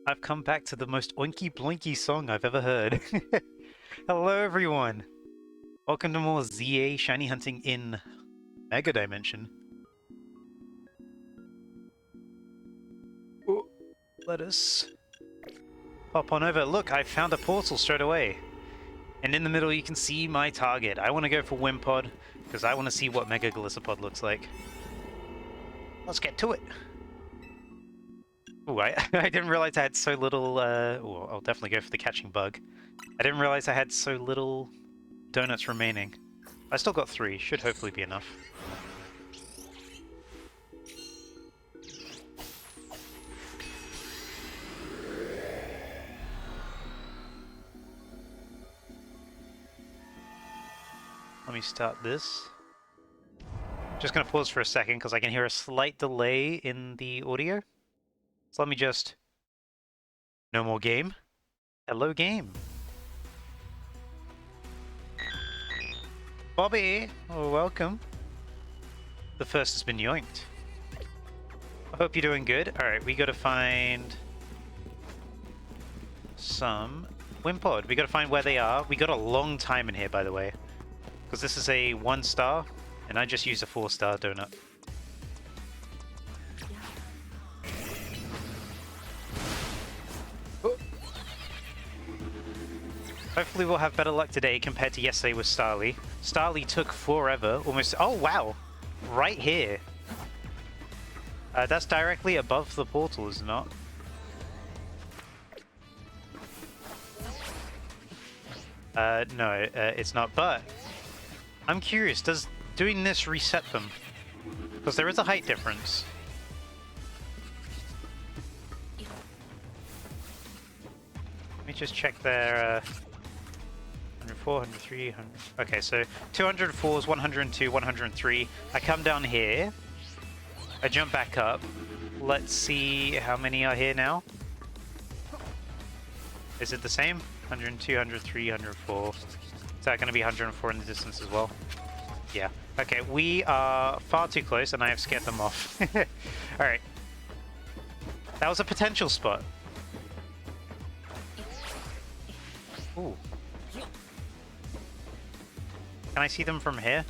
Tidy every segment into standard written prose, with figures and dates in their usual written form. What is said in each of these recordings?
I've come back to the most oinky bloinky song I've ever heard. Hello everyone! Welcome to more ZA shiny hunting in Mega Dimension. Oh, let us pop on over. Look, I found a portal straight away. And in the middle you can see my target. I want to go for Wimpod, because I want to see what Mega Galissapod looks like. Let's get to it! Oh, I didn't realize I had so little, I'll definitely go for the catching bug. I didn't realize I had so little donuts remaining. I still got 3, should hopefully be enough. Let me start this. Just gonna pause for a second because I can hear a slight delay in the audio. So let me just... No more game. Hello game. Bobby! Oh, welcome. The first has been yoinked. I hope you're doing good. Alright, we gotta find... some... Wimpod. We gotta find where they are. We got a long time in here, by the way. Because this is a 1-star, and I just used a 4-star donut. Oh. Hopefully we'll have better luck today compared to yesterday with Starly. Starly took forever, almost... Oh, wow! Right here. That's directly above the portal, is it not? No, it's not, but... I'm curious, does doing this reset them? Because there is a height difference. Let me just check their... 104, 103, 100... Okay, so 204 is 102, 103. I come down here. I jump back up. Let's see how many are here now. Is it the same? 102, 103, 104. Is that going to be 104 in the distance as well? Yeah. Okay, we are far too close and I have scared them off. Alright. That was a potential spot. Ooh. Can I see them from here?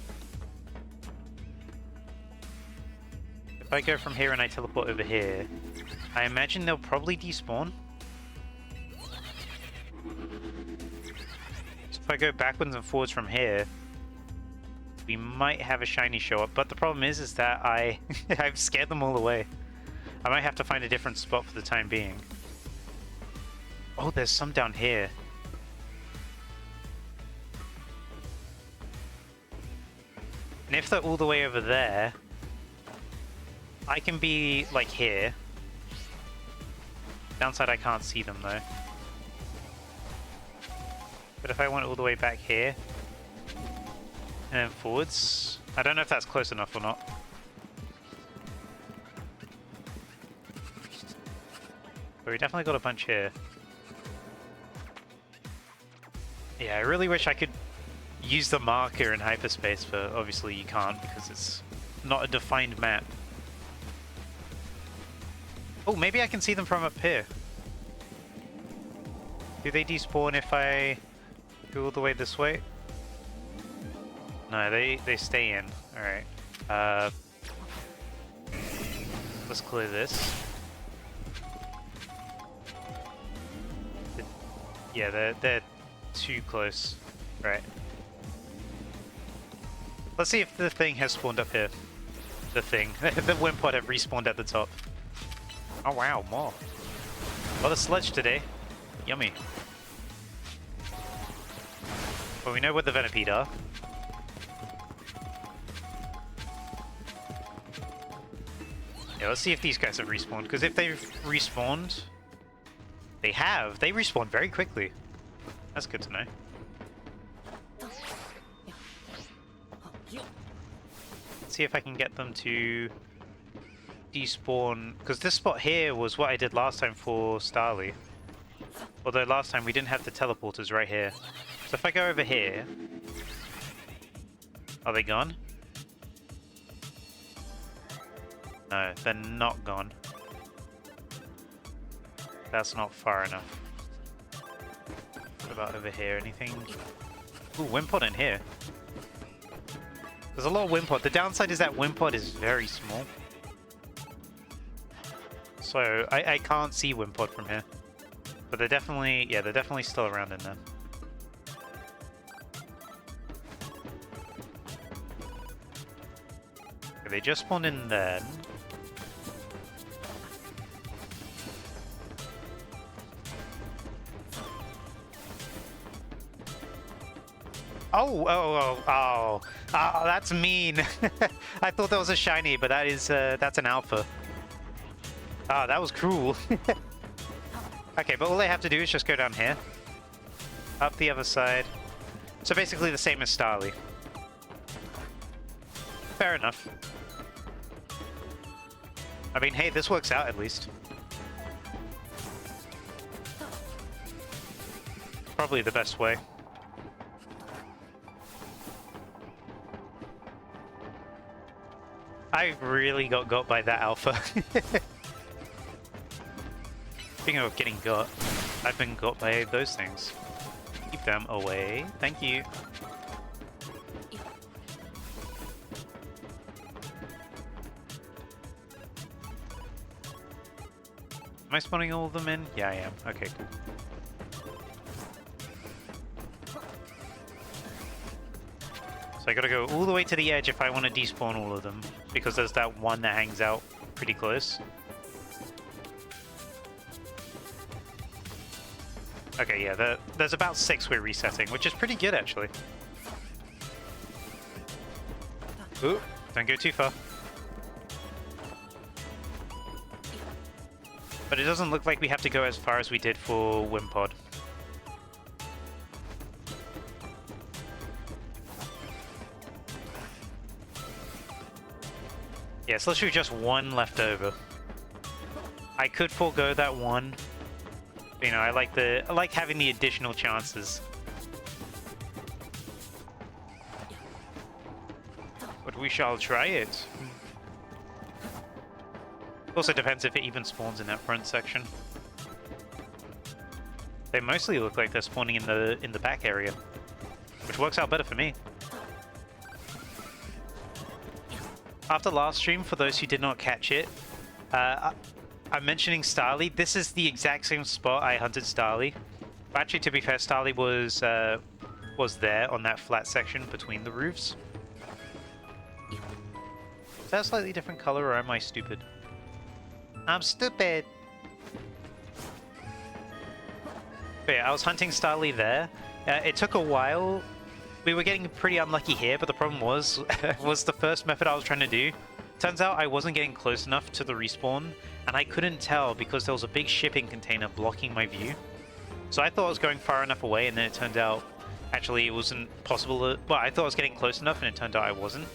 If I go from here and I teleport over here, I imagine they'll probably despawn. So if I go backwards and forwards from here, we might have a shiny show up, but the problem is that I've scared them all away. I might have to find a different spot for the time being. Oh, there's some down here. And if they're all the way over there, I can be, like, here. Downside, I can't see them, though. But if I went all the way back here, and then forwards, I don't know if that's close enough or not. But we definitely got a bunch here. Yeah, I really wish I could use the marker in hyperspace, but obviously you can't because it's not a defined map. Oh, maybe I can see them from up here. Do they despawn if I go all the way this way? No, they stay in. Alright. Let's clear this. Yeah, they're too close. Right. Let's see if the thing has spawned up here. The thing. The Wimpod have respawned at the top. Oh wow, more. A lot of sludge today. Yummy. Well, we know where the Venipede are. Yeah, let's see if these guys have respawned, because if they've respawned... They have! They respawn very quickly. That's good to know. Let's see if I can get them to despawn, because this spot here was what I did last time for Starly. Although last time we didn't have the teleporters right here. So if I go over here... Are they gone? No, they're not gone. That's not far enough. What about over here? Anything? Ooh, Wimpod in here. There's a lot of Wimpod. The downside is that Wimpod is very small. So I can't see Wimpod from here. But they're definitely, yeah, they're definitely still around in there. Okay, they just spawned in there. Oh, that's mean. I thought that was a shiny, but that is, that's an alpha. Ah, that was cruel. Okay, but all they have to do is just go down here. Up the other side. So basically the same as Starly. Fair enough. I mean, hey, this works out at least. Probably the best way. I really got by that alpha. Speaking of getting got, I've been got by those things. Keep them away. Thank you. Am I spawning all of them in? Yeah, I am. Okay, cool. So I gotta go all the way to the edge if I want to despawn all of them, because there's that one that hangs out pretty close. Okay, yeah, there's about 6 we're resetting, which is pretty good, actually. Ooh, don't go too far. But it doesn't look like we have to go as far as we did for Wimpod. Yeah, it's literally just one left over. I could forego that one. You know, I like having the additional chances. But we shall try it. Also depends if it even spawns in that front section. They mostly look like they're spawning in the back area, which works out better for me. After last stream, for those who did not catch it, I'm mentioning Starly. This is the exact same spot I hunted Starly. Actually, to be fair, Starly was there on that flat section between the roofs. Is that a slightly different color, or am I stupid? I'm stupid! But yeah, I was hunting Starly there. It took a while. We were getting pretty unlucky here, but the problem was the first method I was trying to do. Turns out I wasn't getting close enough to the respawn, and I couldn't tell because there was a big shipping container blocking my view. So I thought I was going far enough away, and then it turned out actually it wasn't possible to... Well, I thought I was getting close enough, and it turned out I wasn't.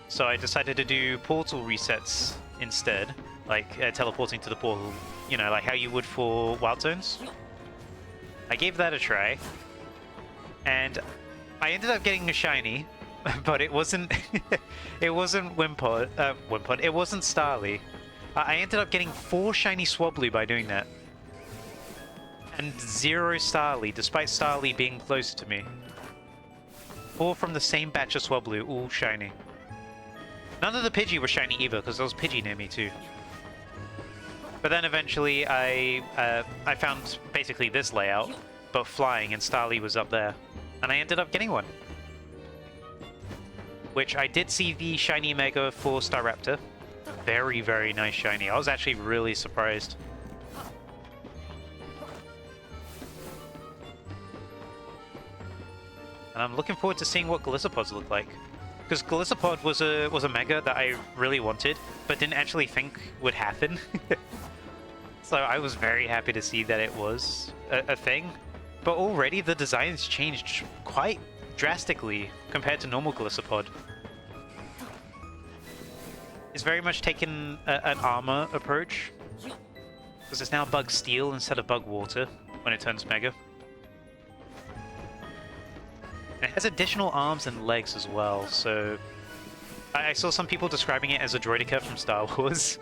So I decided to do portal resets instead, like teleporting to the portal, you know, like how you would for Wild Zones. I gave that a try, and I ended up getting a shiny, but it wasn't it wasn't Wimpod, it wasn't Starly. I ended up getting 4 shiny Swablu by doing that, and 0 Starly, despite Starly being close to me. 4 from the same batch of Swablu, all shiny. None of the Pidgey were shiny either, because there was Pidgey near me too. But then eventually I found basically this layout, but flying, and Starly was up there. And I ended up getting one. Which I did see the shiny Mega for Staraptor. Very, very nice shiny. I was actually really surprised. And I'm looking forward to seeing what Glissopods look like. Because Glissopod was a Mega that I really wanted, but didn't actually think would happen. So I was very happy to see that it was a thing. But already the design's changed quite drastically compared to normal Glissopod. It's very much taken an armor approach, because it's now Bug Steel instead of Bug Water when it turns Mega. And it has additional arms and legs as well, so I saw some people describing it as a Droideka from Star Wars.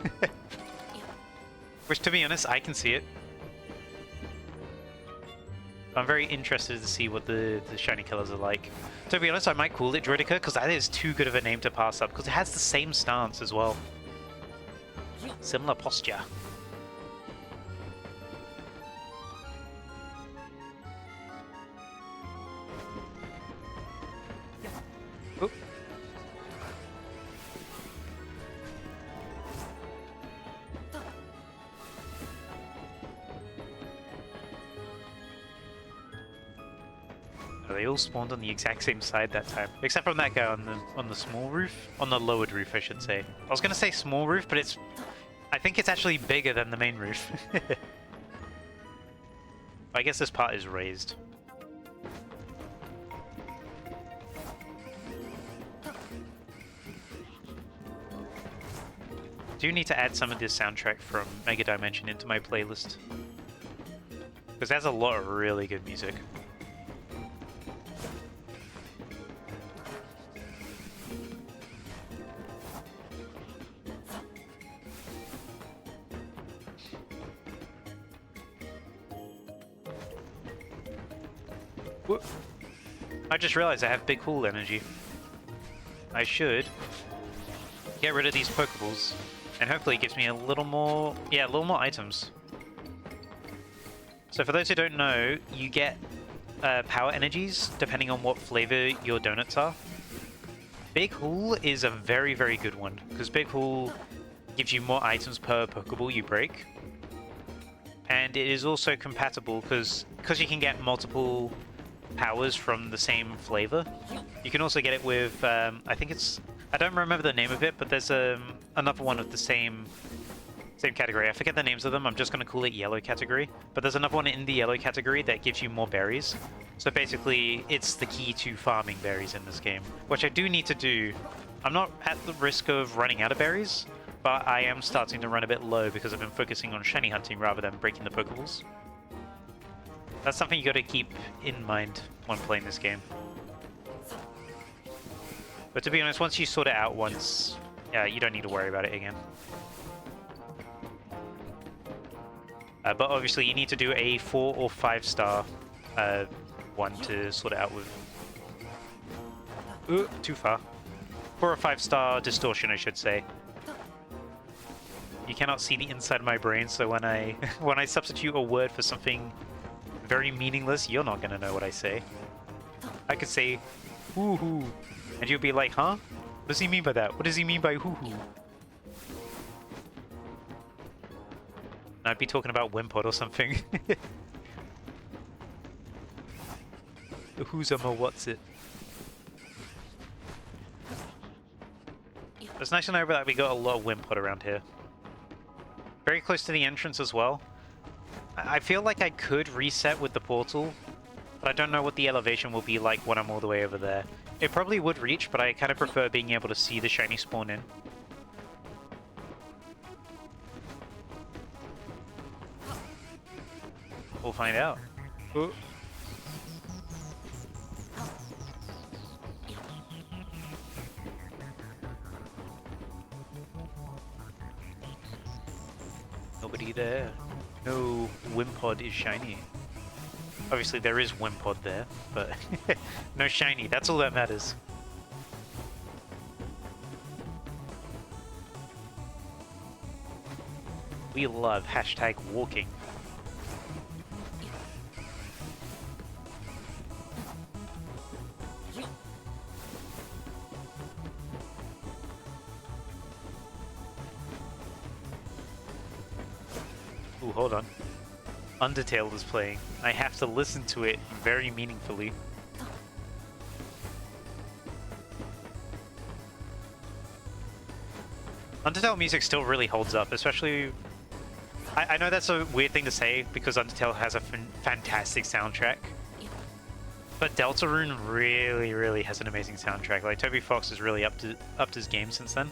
Which, to be honest, I can see it. I'm very interested to see what the shiny colors are like. To be honest, I might call it Druidica, because that is too good of a name to pass up, because it has the same stance as well. Similar posture. Oop. They all spawned on the exact same side that time, except from that guy on the small roof, on the lowered roof, I should say. I was gonna say small roof, but I think it's actually bigger than the main roof. I guess this part is raised. Do need to add some of this soundtrack from Mega Dimension into my playlist, because there's a lot of really good music. Whoop. I just realized I have big cool energy. I should get rid of these Pokeballs, and hopefully it gives me a little more, yeah, a little more items. So for those who don't know, you get power energies depending on what flavor your donuts are. Big Haul is a very, very good one, because Big Haul gives you more items per Pokeball you break. And it is also compatible because you can get multiple powers from the same flavor. You can also get it with, I think it's, I don't remember the name of it, but there's another one of the same category. I forget the names of them, I'm just going to call it yellow category. But there's another one in the yellow category that gives you more berries. So basically, it's the key to farming berries in this game, which I do need to do. I'm not at the risk of running out of berries, but I am starting to run a bit low because I've been focusing on shiny hunting rather than breaking the Pokeballs. That's something you got to keep in mind when playing this game. But to be honest, once you sort it out once, you don't need to worry about it again. But obviously you need to do a 4 or 5 star one to sort it out with. Ooh, too far. 4 or 5 star distortion, I should say. You cannot see the inside of my brain, so when I when I substitute a word for something very meaningless, you're not gonna know what I say. I could say hoo-hoo, and you'll be like, huh? What does he mean by that? What does he mean by hoo-hoo? I'd be talking about Wimpod or something. Who's a what's it? It's nice to know that we got a lot of Wimpod around here. Very close to the entrance as well. I feel like I could reset with the portal, but I don't know what the elevation will be like when I'm all the way over there. It probably would reach, but I kind of prefer being able to see the shiny spawn in. We'll find out. Ooh. Nobody there. No Wimpod is shiny. Obviously there is Wimpod there, but no shiny. That's all that matters. We love hashtag walking. Ooh, hold on. Undertale is playing. I have to listen to it very meaningfully. Undertale music still really holds up, especially... I know that's a weird thing to say because Undertale has a fantastic soundtrack. But Deltarune really, really has an amazing soundtrack. Like, Toby Fox has really upped his game since then.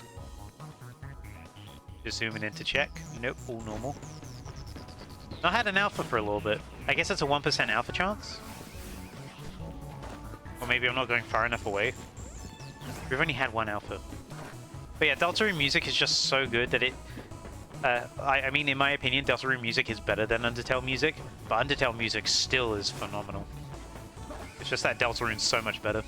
Just zooming in to check. Nope, all normal. I had an alpha for a little bit. I guess it's a 1% alpha chance? Or maybe I'm not going far enough away. We've only had one alpha. But yeah, Deltarune music is just so good that it... I mean, in my opinion, Deltarune music is better than Undertale music, but Undertale music still is phenomenal. It's just that Deltarune's so much better.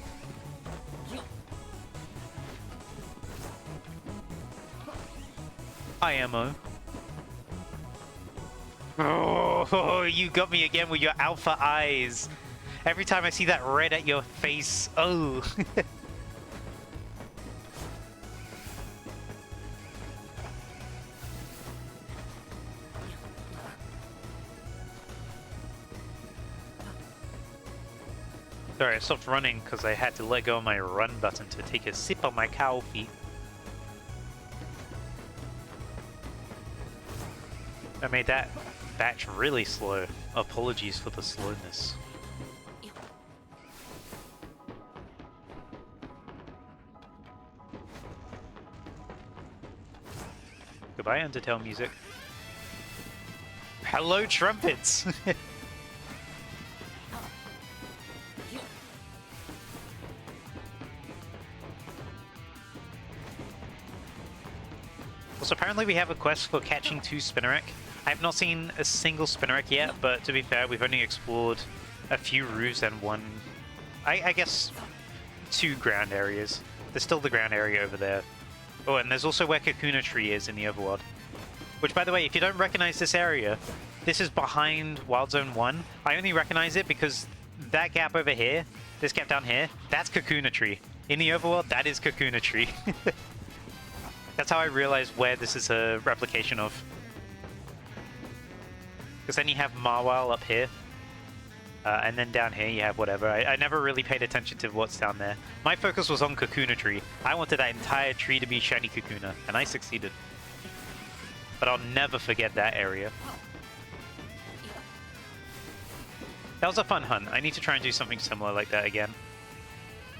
Hi, Ammo. Oh, you got me again with your alpha eyes. Every time I see that red at your face, oh. Sorry, I stopped running because I had to let go of my run button to take a sip of my coffee. I made that batch really slow. Apologies for the slowness. Goodbye, Undertale music. Hello, trumpets! Also, apparently we have a quest for catching 2 Spinarak. I have not seen a single Spinarak yet, but to be fair, we've only explored a few roofs and I guess 2 ground areas. There's still the ground area over there. Oh, and there's also where Kakuna Tree is in the overworld. Which, by the way, if you don't recognize this area, this is behind Wild Zone 1. I only recognize it because that gap over here, this gap down here, that's Kakuna Tree. In the overworld, that is Kakuna Tree. That's how I realized where this is a replication of. Because then you have Marwile up here. And then down here you have whatever. I never really paid attention to what's down there. My focus was on Kakuna Tree. I wanted that entire tree to be shiny Kakuna, and I succeeded. But I'll never forget that area. That was a fun hunt. I need to try and do something similar like that again.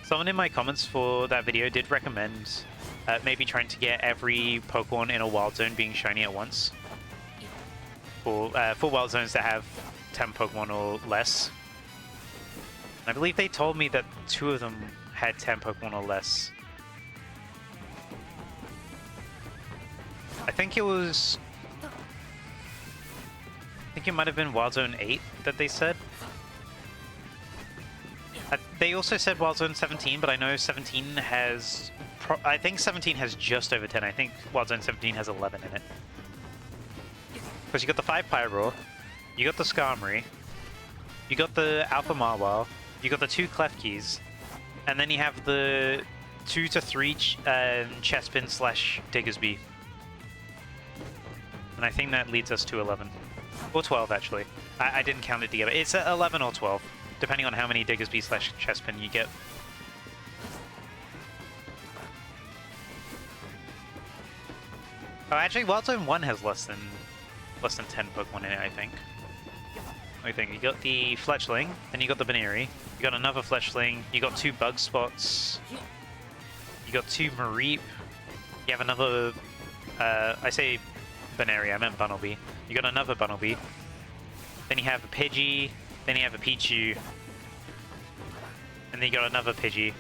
Someone in my comments for that video did recommend maybe trying to get every Pokemon in a Wild Zone being shiny at once. For Wild Zones that have 10 Pokemon or less. I believe they told me that 2 of them had 10 Pokemon or less. I think it might have been Wild Zone 8 that they said. They also said Wild Zone 17, but I know 17 has... I think 17 has just over 10. I think Wild Zone 17 has 11 in it. Because you got the 5 Pyroar, you got the Skarmory, you got the Alpha Marwile, you got the 2 Klefkis, and then you have the 2 to 3 Chespin / Diggersby. And I think that leads us to 11. Or 12, actually. I didn't count it together. It's 11 or 12, depending on how many Diggersby / Chespin you get. Oh, actually, Wild Zone 1 has less than 10 Pokemon in it, I think. I think you got the Fletchling, then you got the Baneri, you got another Fletchling, you got 2 Bug Spots, you got 2 Mareep, you have another, I say Baneri, I meant Bunnelby. You got another Bunnelby, then you have a Pidgey, then you have a Pichu, and then you got another Pidgey,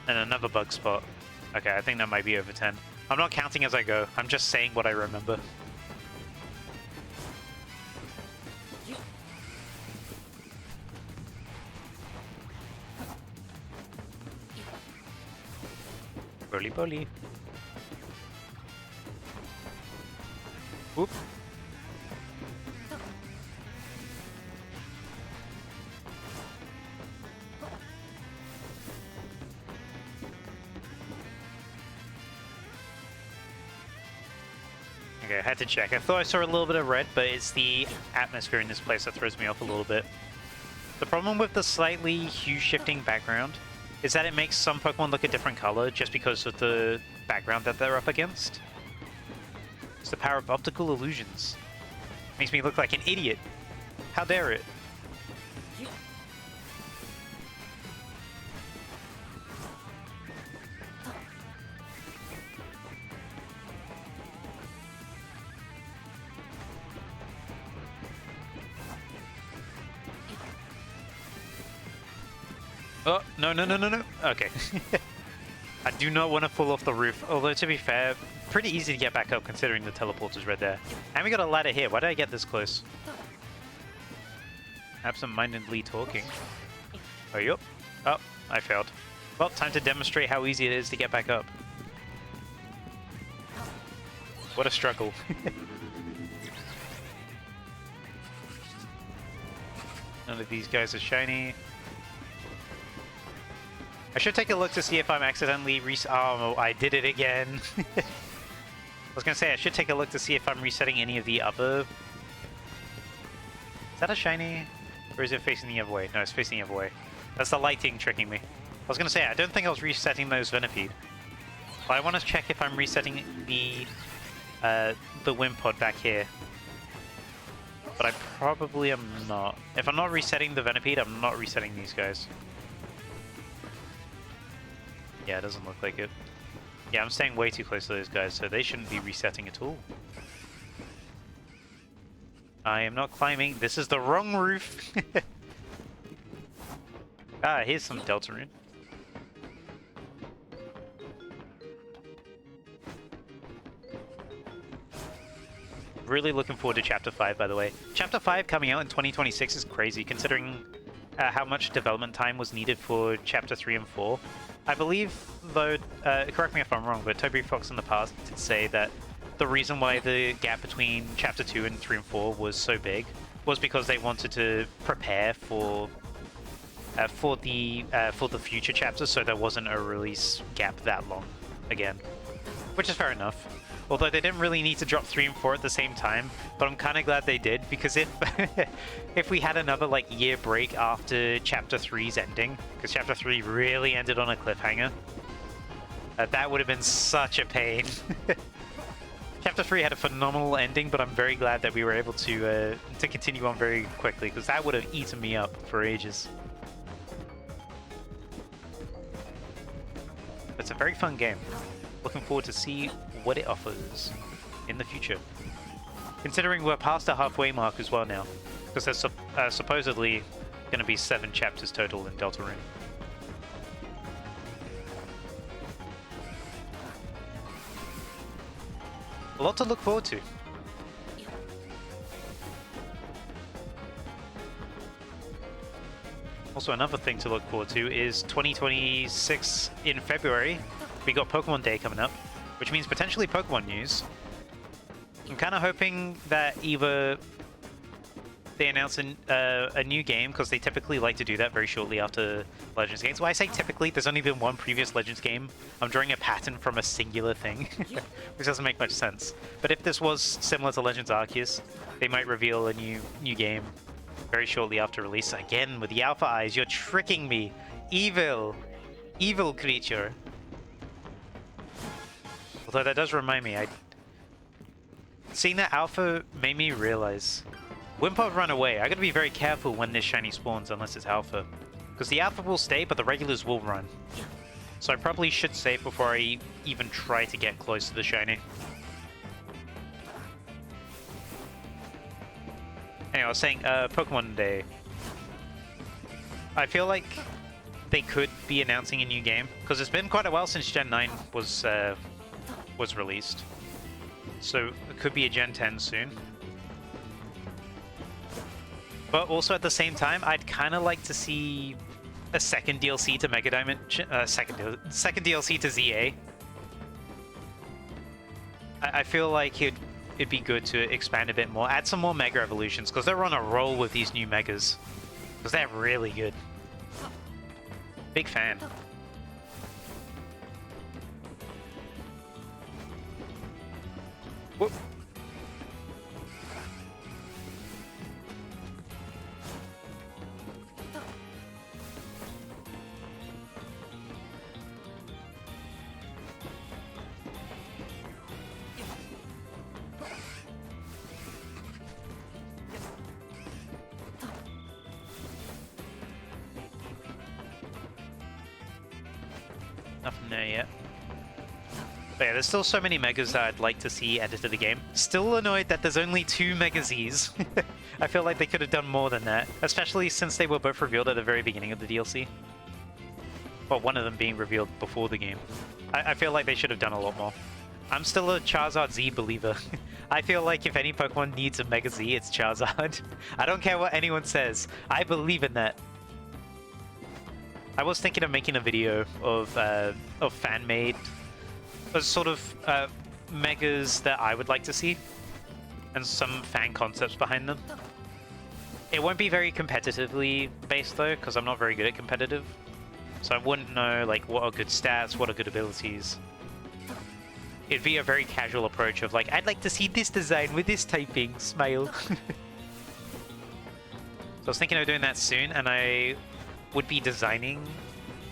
and another Bug Spot. Okay, I think that might be over 10. I'm not counting as I go, I'm just saying what I remember. Bully bully. Whoop. Okay, I had to check. I thought I saw a little bit of red, but it's the atmosphere in this place that throws me off a little bit. The problem with the slightly hue-shifting background is that it makes some Pokemon look a different color just because of the background that they're up against. It's the power of optical illusions. Makes me look like an idiot. How dare it? Oh, no. Okay. I do not want to fall off the roof. Although, to be fair, pretty easy to get back up considering the teleporter's right there. And we got a ladder here. Why did I get this close? Absent-mindedly talking. Oh, yup. Oh, I failed. Well, time to demonstrate how easy it is to get back up. What a struggle. None of these guys are shiny. I should take a look to see if I'm accidentally oh, I did it again. I was gonna say, I should take a look to see if I'm resetting any of the other... Is that a shiny? Or is it facing the other way? No, it's facing the other way. That's the lighting tricking me. I was gonna say, I don't think I was resetting those Venipede. But I want to check if I'm resetting the Wimpod back here. But I probably am not. If I'm not resetting the Venipede, I'm not resetting these guys. Yeah, it doesn't look like it. Yeah, I'm staying way too close to those guys, so they shouldn't be resetting at all. I am not climbing. This is the wrong roof. Ah, here's some Deltarune. Really looking forward to Chapter 5, by the way. Chapter 5 coming out in 2026 is crazy, considering how much development time was needed for Chapter 3 and 4. I believe, though, correct me if I'm wrong, but Toby Fox in the past did say that the reason why the gap between Chapter 2 and 3 and 4 was so big was because they wanted to prepare for the future chapters, so there wasn't a release gap that long again, which is fair enough. Although they didn't really need to drop 3 and 4 at the same time, but I'm kind of glad they did, because if if we had another like year break after Chapter 3's ending, because Chapter 3 really ended on a cliffhanger, that would have been such a pain. Chapter 3 had a phenomenal ending, but I'm very glad that we were able to continue on very quickly, because that would have eaten me up for ages. It's a very fun game. Looking forward to see what it offers in the future. Considering we're past the halfway mark as well now, because there's supposedly going to be 7 chapters total in Deltarune. A lot to look forward to. Also, another thing to look forward to is 2026 in February. We got Pokemon Day coming up, which means potentially Pokemon news. I'm kind of hoping that either they announce a new game, because they typically like to do that very shortly after Legends games. Well, I say typically, there's only been one previous Legends game. I'm drawing a pattern from a singular thing, which doesn't make much sense. But if this was similar to Legends Arceus, they might reveal a new game very shortly after release. Again, with the alpha eyes, you're tricking me. Evil. Evil creature. Although that does remind me, seeing that alpha made me realize Wimpod run away. I gotta be very careful when this shiny spawns unless it's alpha. Because the alpha will stay, but the regulars will run. So I probably should save before I even try to get close to the shiny. Anyway, I was saying, Pokemon Day. I feel like they could be announcing a new game, because it's been quite a while since Gen 9 was released. So it could be a Gen 10 soon. But also at the same time, I'd kind of like to see a second DLC to Mega Diamond, second DLC to ZA. I feel like it'd be good to expand a bit more, add some more Mega Evolutions, because they're on a roll with these new Megas. Because they're really good. Big fan. Whoop. Nothing there yet. But yeah, there's still so many Megas that I'd like to see added to the game. Still annoyed that there's only 2 Mega Zs. I feel like they could have done more than that, especially since they were both revealed at the very beginning of the DLC. Well, one of them being revealed before the game. I feel like they should have done a lot more. I'm still a Charizard Z believer. I feel like if any Pokemon needs a Mega Z, it's Charizard. I don't care what anyone says. I believe in that. I was thinking of making a video of fan-made, sort of Megas that I would like to see, and some fan concepts behind them. It won't be very competitively based though, because I'm not very good at competitive. So I wouldn't know like what are good stats, what are good abilities. It'd be a very casual approach of like, I'd like to see this design with this typing, smile. So I was thinking of doing that soon, and I would be designing,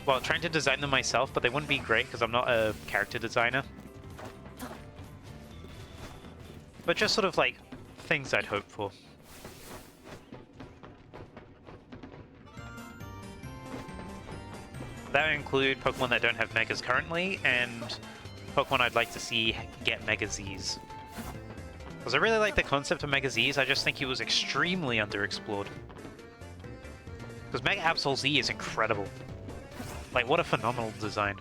well, trying to design them myself, but they wouldn't be great because I'm not a character designer. But just sort of like things I'd hope for. That would include Pokemon that don't have Megas currently, and Pokemon I'd like to see get Mega Zs. Because I really like the concept of Mega Zs, I just think it was extremely underexplored. Because Mega Absol Z is incredible. Like, what a phenomenal design.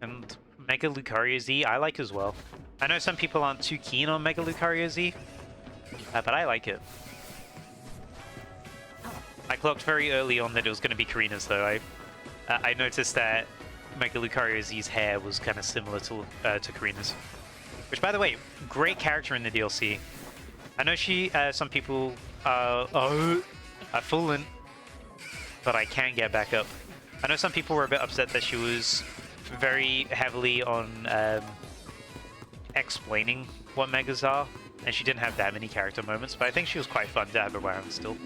And Mega Lucario Z, I like as well. I know some people aren't too keen on Mega Lucario Z, but I like it. I clocked very early on that it was going to be Karina's though. I noticed that Mega Lucario Z's hair was kind of similar to Karina's. Which, by the way, great character in the DLC. I know she, some people are fallen, but I can get back up. I know some people were a bit upset that she was very heavily on explaining what Megas are, and she didn't have that many character moments, but I think she was quite fun to have around still.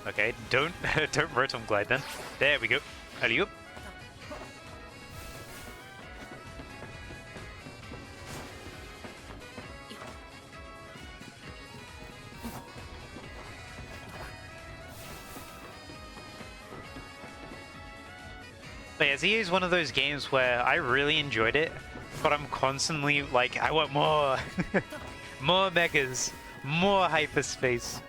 Okay, don't Rotom Glide then. There we go. Alley-oop. But yeah, ZA is one of those games where I really enjoyed it, but I'm constantly like, I want more! More Megas! More hyperspace!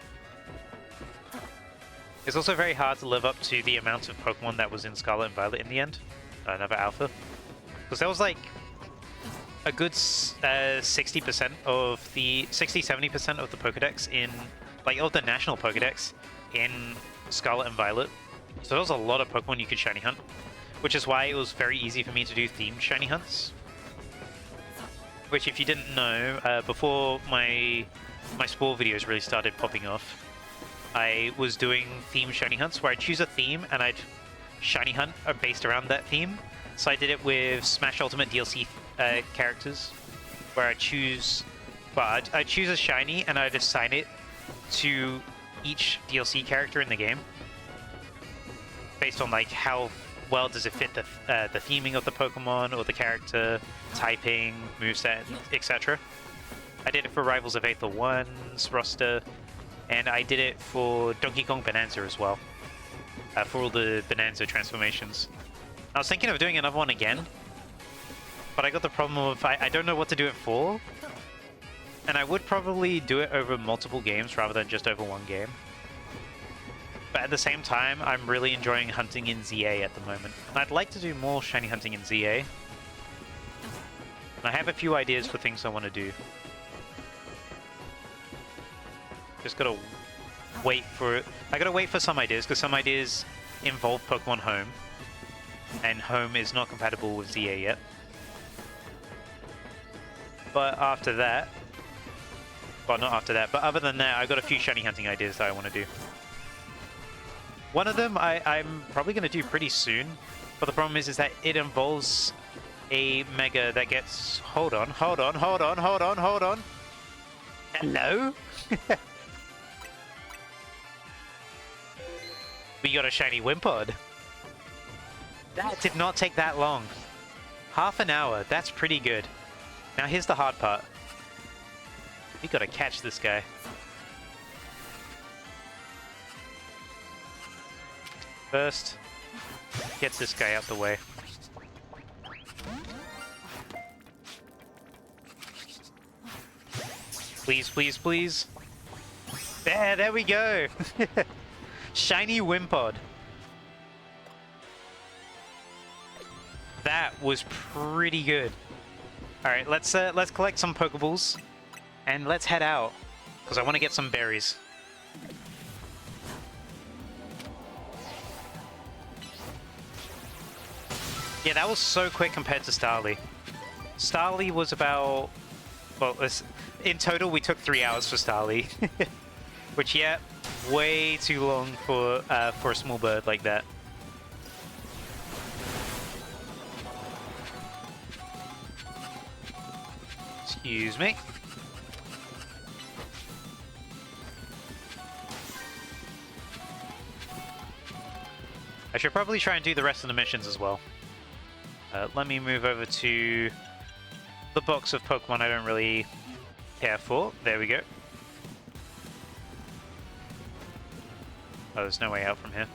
It's also very hard to live up to the amount of Pokemon that was in Scarlet and Violet in the end. Another Alpha. Because there was like a good 60% of the 60-70% of the Pokedex in, like, of the national Pokedex in Scarlet and Violet. So there was a lot of Pokemon you could shiny hunt, which is why it was very easy for me to do themed shiny hunts. Which, if you didn't know, before my Spore videos really started popping off, I was doing themed shiny hunts where I'd choose a theme and I'd shiny hunt based around that theme. So I did it with Smash Ultimate DLC characters, where I choose a shiny and I'd assign it to each DLC character in the game, based on like how well does it fit the theming of the Pokemon or the character, typing, moveset, etc. I did it for Rivals of Aether 1's roster, and I did it for Donkey Kong Bonanza as well, for all the Bonanza transformations. I was thinking of doing another one again, but I got the problem of I don't know what to do it for, and I would probably do it over multiple games rather than just over one game. But at the same time, I'm really enjoying hunting in ZA at the moment. And I'd like to do more shiny hunting in ZA. And I have a few ideas for things I want to do. Just gotta wait for it. I gotta wait for some ideas, because some ideas involve Pokemon Home. And Home is not compatible with ZA yet. But after that... Well, not after that, but other than that, I've got a few shiny hunting ideas that I want to do. One of them I'm probably going to do pretty soon, but the problem is that it involves a Mega that gets... Hold on. Hello? We got a shiny Wimpod. That did not take that long. Half an hour, that's pretty good. Now here's the hard part. We gotta catch this guy. First, get this guy out the way. Please, please, please. There we go. Shiny Wimpod. That was pretty good. All right, let's collect some Pokeballs, and let's head out because I want to get some berries. Yeah, that was so quick compared to Starly. Starly was about, well, in total we took 3 hours for Starly, which yeah, way too long for a small bird like that. Excuse me. I should probably try and do the rest of the missions as well. Let me move over to the box of Pokemon I don't really care for. There we go. Oh, there's no way out from here.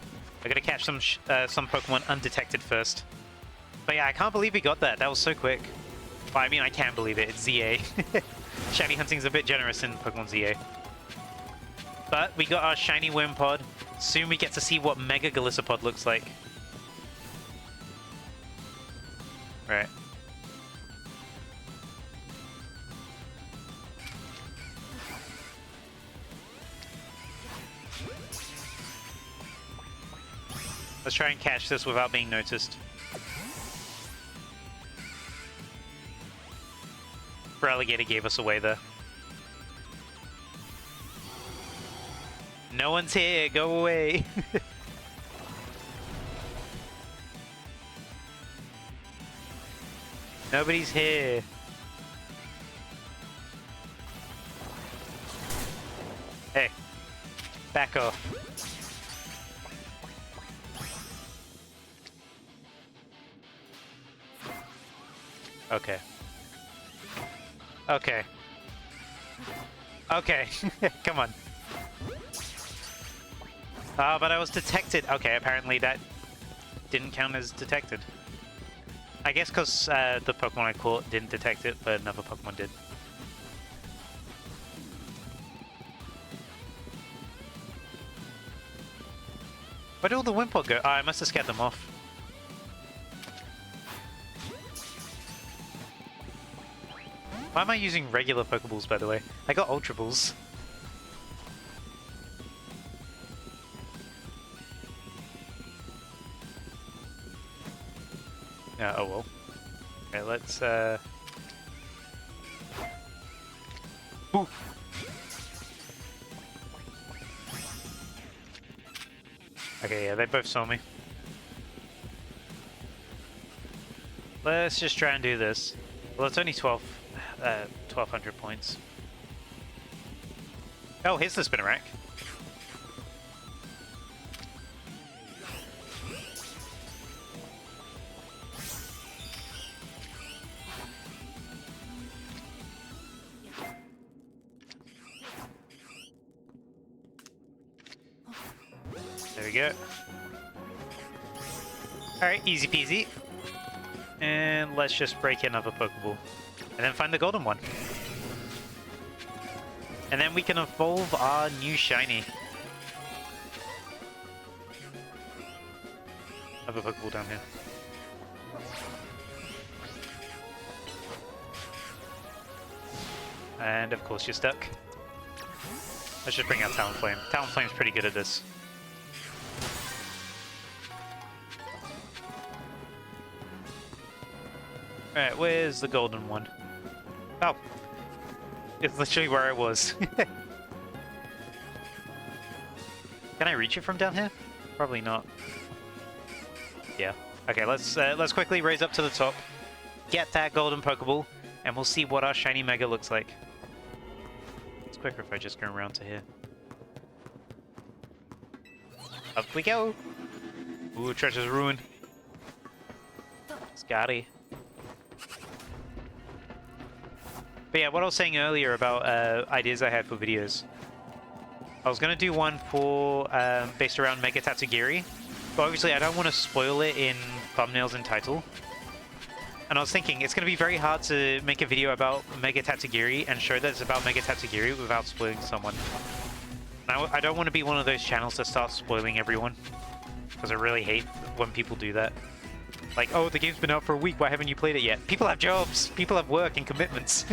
I gotta catch some Pokemon undetected first. But yeah, I can't believe we got that. That was so quick. Well, I mean, I can believe it. It's ZA. Shiny hunting's a bit generous in Pokemon ZA. But we got our shiny Wimpod. Soon we get to see what Mega Golisopod looks like. Right. Let's try and catch this without being noticed. Alligator gave us away there. No one's here, go away. Nobody's here. Hey, back off. Okay. Okay. Okay, come on. Ah, but I was detected. Okay, apparently that didn't count as detected. I guess because the Pokemon I caught didn't detect it, but another Pokemon did. Where did all the Wimpod go? Oh, I must have scared them off. Why am I using regular Pokeballs, by the way? I got Ultra Balls. Yeah, oh well. Okay, let's Ooh. Okay, yeah, they both saw me. Let's just try and do this. Well, it's only 1200 points. Oh, here's the Spinnerack. There we go. Alright, easy peasy. And let's just break another Pokeball. And then find the golden one. And then we can evolve our new shiny. Have a Pokeball down here. And of course you're stuck. Let's just bring out Talonflame. Talonflame's pretty good at this. Alright, where's the golden one? Oh! It's literally where I was. Can I reach it from down here? Probably not. Yeah. Okay, let's quickly raise up to the top, get that golden Pokeball, and we'll see what our shiny Mega looks like. It's quicker if I just go around to here. Up we go! Ooh, treasure's ruined. Scotty. But yeah, what I was saying earlier about ideas I had for videos. I was going to do one for based around Mega Tatsugiri, but obviously I don't want to spoil it in thumbnails and title. And I was thinking, it's going to be very hard to make a video about Mega Tatsugiri and show that it's about Mega Tatsugiri without spoiling someone. Now, I don't want to be one of those channels that starts spoiling everyone, because I really hate when people do that. Like, oh, the game's been out for a week, why haven't you played it yet? People have jobs, people have work and commitments.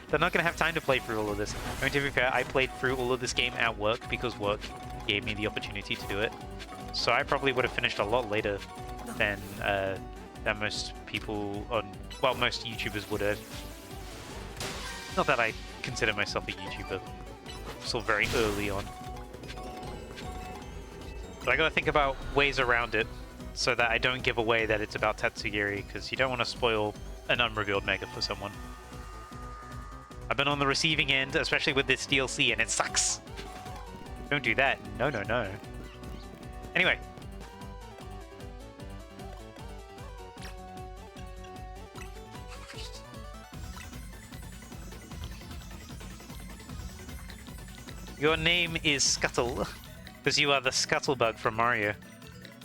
They're not going to have time to play through all of this. I mean, to be fair, I played through all of this game at work because work gave me the opportunity to do it. So I probably would have finished a lot later than most people on, well, most YouTubers would have. Not that I consider myself a YouTuber, still very early on. But I gotta think about ways around it so that I don't give away that it's about Tatsugiri, because you don't want to spoil an unrevealed mega for someone. I've been on the receiving end, especially with this DLC, and it sucks. Don't do that. No, no, no. Anyway. Your name is Scuttle, because you are the Scuttlebug from Mario.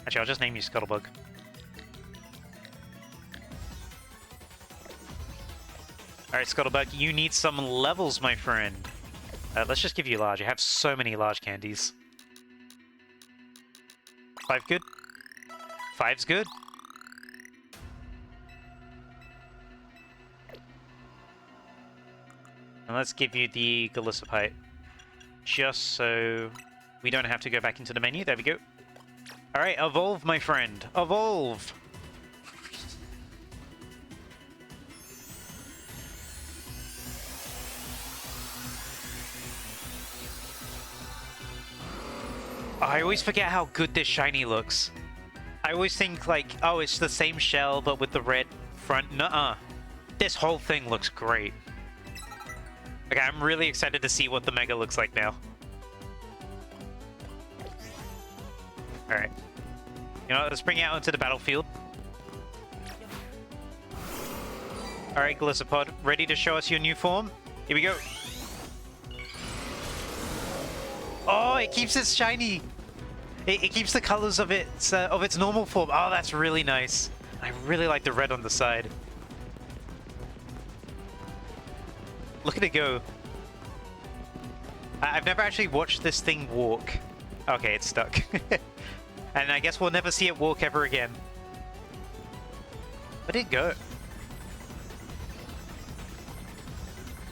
Actually, I'll just name you Scuttlebug. Alright, Scuttlebug, you need some levels, my friend. Let's just give you large. I have so many large candies. 5 good? 5's good? And let's give you the Gallisopite. Just so we don't have to go back into the menu. There we go. Alright, evolve, my friend. Evolve! I always forget how good this shiny looks. I always think, like, oh, it's the same shell, but with the red front. Nuh-uh. This whole thing looks great. Okay, I'm really excited to see what the Mega looks like now. Alright. You know, let's bring it out into the battlefield. Alright, Glisopod, ready to show us your new form? Here we go. Oh, it keeps it shiny! It keeps the colors of its normal form. Oh, that's really nice. I really like the red on the side. Look at it go. I've never actually watched this thing walk. Okay, it's stuck. And I guess we'll never see it walk ever again. Where'd it go?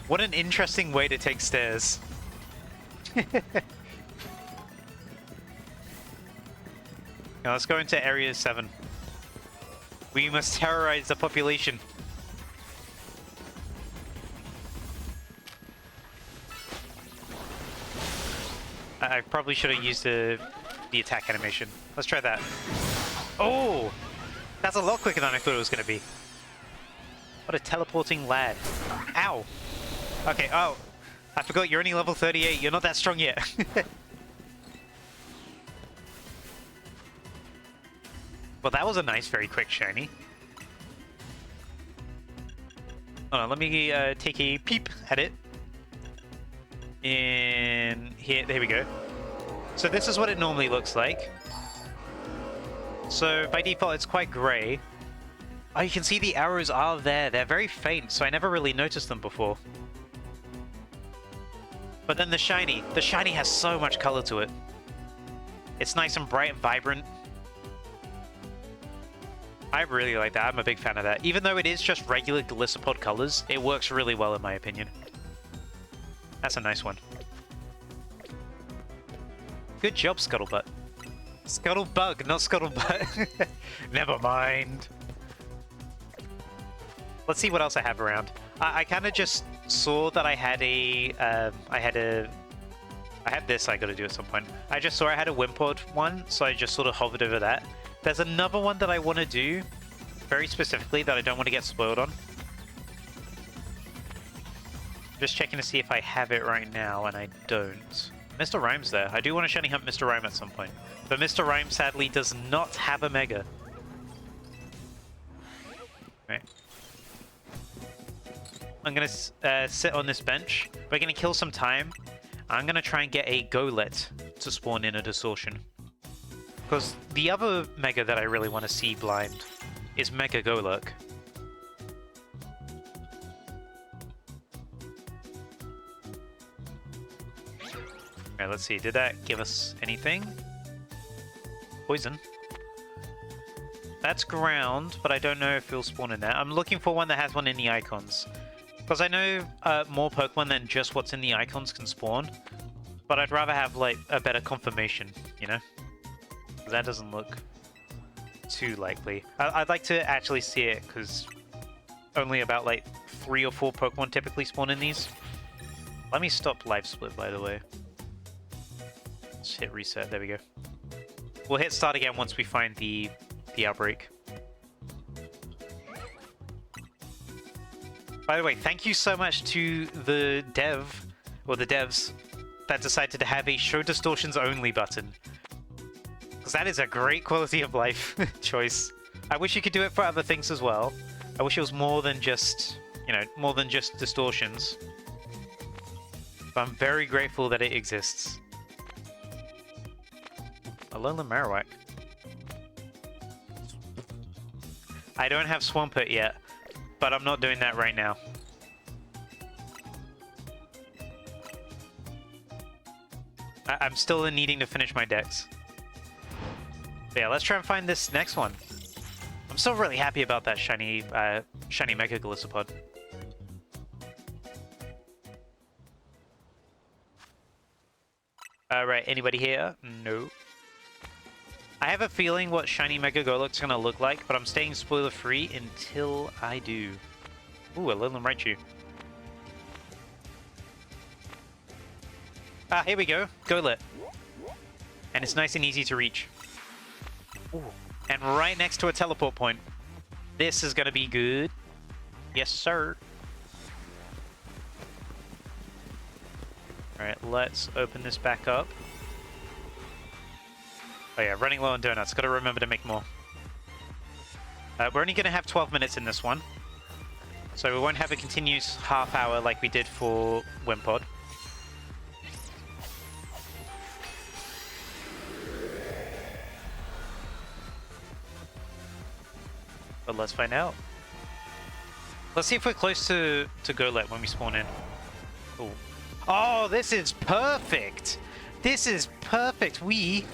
What an interesting way to take stairs. Now let's go into Area 7. We must terrorize the population. I probably should have used the attack animation. Let's try that. Oh! That's a lot quicker than I thought it was going to be. What a teleporting lad. Ow! Okay, oh. I forgot, you're only level 38. You're not that strong yet. Well, that was a nice, very quick shiny. Hold on, let me take a peep at it. In here, there we go. So this is what it normally looks like. So by default, it's quite grey. Oh, you can see the arrows are there. They're very faint, so I never really noticed them before. But then the shiny has so much color to it. It's nice and bright and vibrant. I really like that. I'm a big fan of that. Even though it is just regular Glisopod colors, it works really well in my opinion. That's a nice one. Good job, Scuttlebutt. Scuttlebug, not Scuttlebutt. Never mind. Let's see what else I have around. I kind of just saw that I had I had this I gotta do at some point. I just saw I had a Wimpod one, so I just sort of hovered over that. There's another one that I want to do, very specifically, that I don't want to get spoiled on. Just checking to see if I have it right now, and I don't. Mr. Rhyme's there. I do want to shiny hunt Mr. Rhyme at some point. But Mr. Rhyme, sadly, does not have a Mega. Right. I'm going to sit on this bench. We're going to kill some time. I'm going to try and get a Golett to spawn in a Distortion. Because the other Mega that I really want to see blind is Mega Golurk. Alright, let's see. Did that give us anything? Poison. That's ground, but I don't know if it'll spawn in there. I'm looking for one that has one in the icons. Because I know more Pokemon than just what's in the icons can spawn. But I'd rather have, like, a better confirmation, you know? That doesn't look too likely. I'd like to actually see it, because only about, like, 3 or 4 Pokemon typically spawn in these. Let me stop Life Split, by the way. Let's hit reset. There we go. We'll hit start again once we find the outbreak. By the way, thank you so much to the dev, or the devs, that decided to have a Show Distortions Only button. Because that is a great quality of life choice. I wish you could do it for other things as well. I wish it was more than just, you know, more than just distortions. But I'm very grateful that it exists. Alolan Marowak. I don't have Swampert yet, but I'm not doing that right now. I'm still needing to finish my decks. But yeah, let's try and find this next one. I'm still really happy about that shiny Mega Golisopod. Right, anybody here? No. I have a feeling what shiny Mega Golurk's gonna look like, but I'm staying spoiler-free until I do. Ooh, a Alolan Raichu. Ah, here we go. Golett. And it's nice and easy to reach. Ooh. And right next to a teleport point. This is gonna be good. Yes, sir. Alright, let's open this back up. Oh yeah, running low on donuts. Gotta remember to make more. We're only gonna have 12 minutes in this one. So we won't have a continuous half hour like we did for Wimpod. But let's find out. Let's see if we're close to Golett when we spawn in. Ooh. Oh, this is perfect! This is perfect! We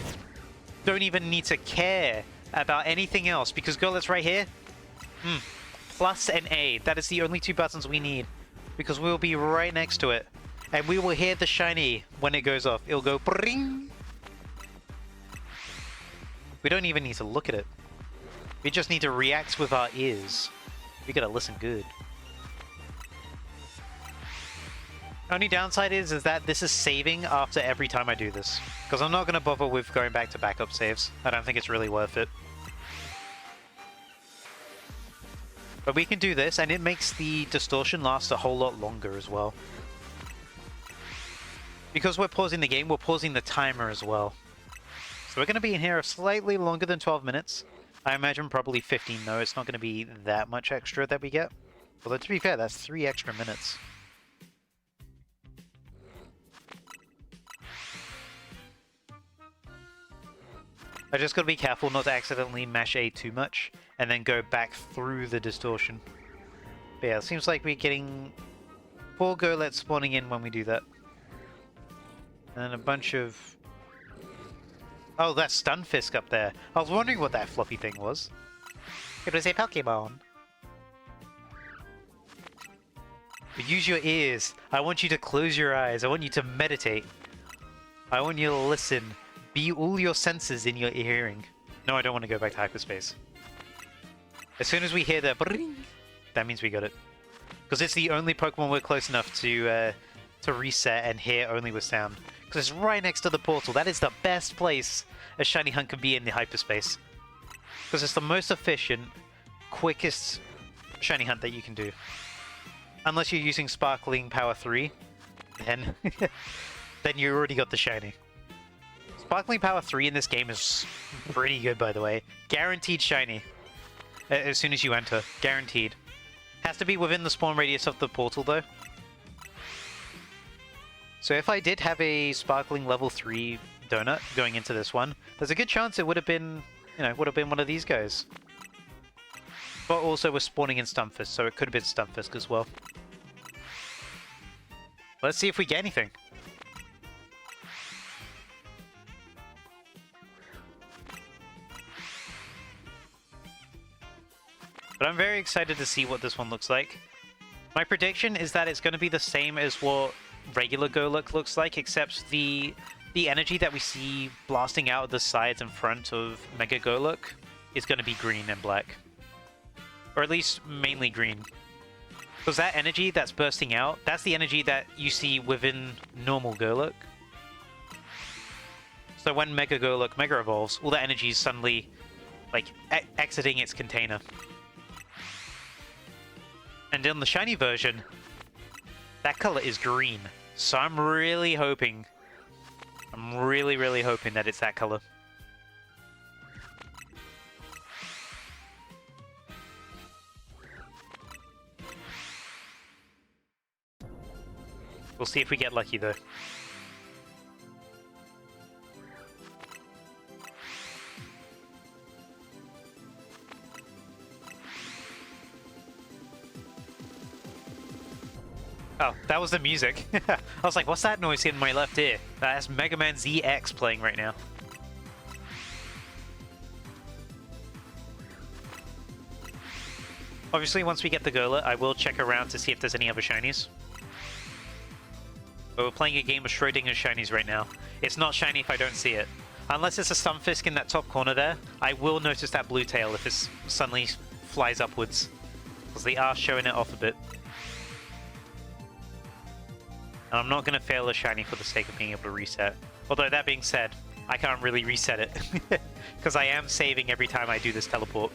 don't even need to care about anything else because Golett's right here. Plus an A. That is the only 2 buttons we need because we'll be right next to it. And we will hear the shiny when it goes off. It'll go bring. We don't even need to look at it. We just need to react with our ears. We gotta listen good. Only downside is that this is saving after every time I do this. Because I'm not going to bother with going back to backup saves. I don't think it's really worth it. But we can do this, and it makes the distortion last a whole lot longer as well. Because we're pausing the game, we're pausing the timer as well. So we're going to be in here slightly longer than 12 minutes. I imagine probably 15 though. It's not going to be that much extra that we get. Although to be fair, that's 3 extra minutes. I just gotta be careful not to accidentally mash A too much, and then go back through the distortion. But yeah, it seems like we're getting 4 Golett spawning in when we do that. And a bunch of... Oh, that's Stunfisk up there. I was wondering what that floppy thing was. It was a Pokemon. But use your ears. I want you to close your eyes. I want you to meditate. I want you to listen. Be all your senses in your hearing. No, I don't want to go back to hyperspace. As soon as we hear the bring, that means we got it. Because it's the only Pokemon we're close enough to reset and hear only with sound. Because it's right next to the portal. That is the best place a shiny hunt can be in the hyperspace. Because it's the most efficient, quickest shiny hunt that you can do. Unless you're using Sparkling Power 3, then, then you already got the shiny. Sparkling Power 3 in this game is pretty good, by the way. Guaranteed shiny. As soon as you enter. Guaranteed. Has to be within the spawn radius of the portal, though. So if I did have a sparkling level 3 donut going into this one, there's a good chance it would have been, you know, would have been one of these guys. But also we're spawning in Stunfisk, so it could have been Stunfisk as well. Let's see if we get anything. But I'm very excited to see what this one looks like. My prediction is that it's going to be the same as what regular Golurk looks like, except the energy that we see blasting out of the sides and front of Mega Golurk is going to be green and black. Or at least mainly green. Because that energy that's bursting out, that's the energy that you see within normal Golurk. So when Mega Golurk Mega Evolves, all that energy is suddenly, like, exiting its container. And in the shiny version, that color is green. So I'm really hoping, really hoping that it's that color. We'll see if we get lucky though. Oh, that was the music. I was like, what's that noise in my left ear? That's Mega Man ZX playing right now. Obviously, once we get the Golurk, I will check around to see if there's any other shinies. But we're playing a game of Schrodinger's shinies right now. It's not shiny if I don't see it. Unless it's a Stunfisk in that top corner there, I will notice that blue tail if it suddenly flies upwards. Because they are showing it off a bit. And I'm not going to fail a shiny for the sake of being able to reset. Although, that being said, I can't really reset it. Because I am saving every time I do this teleport.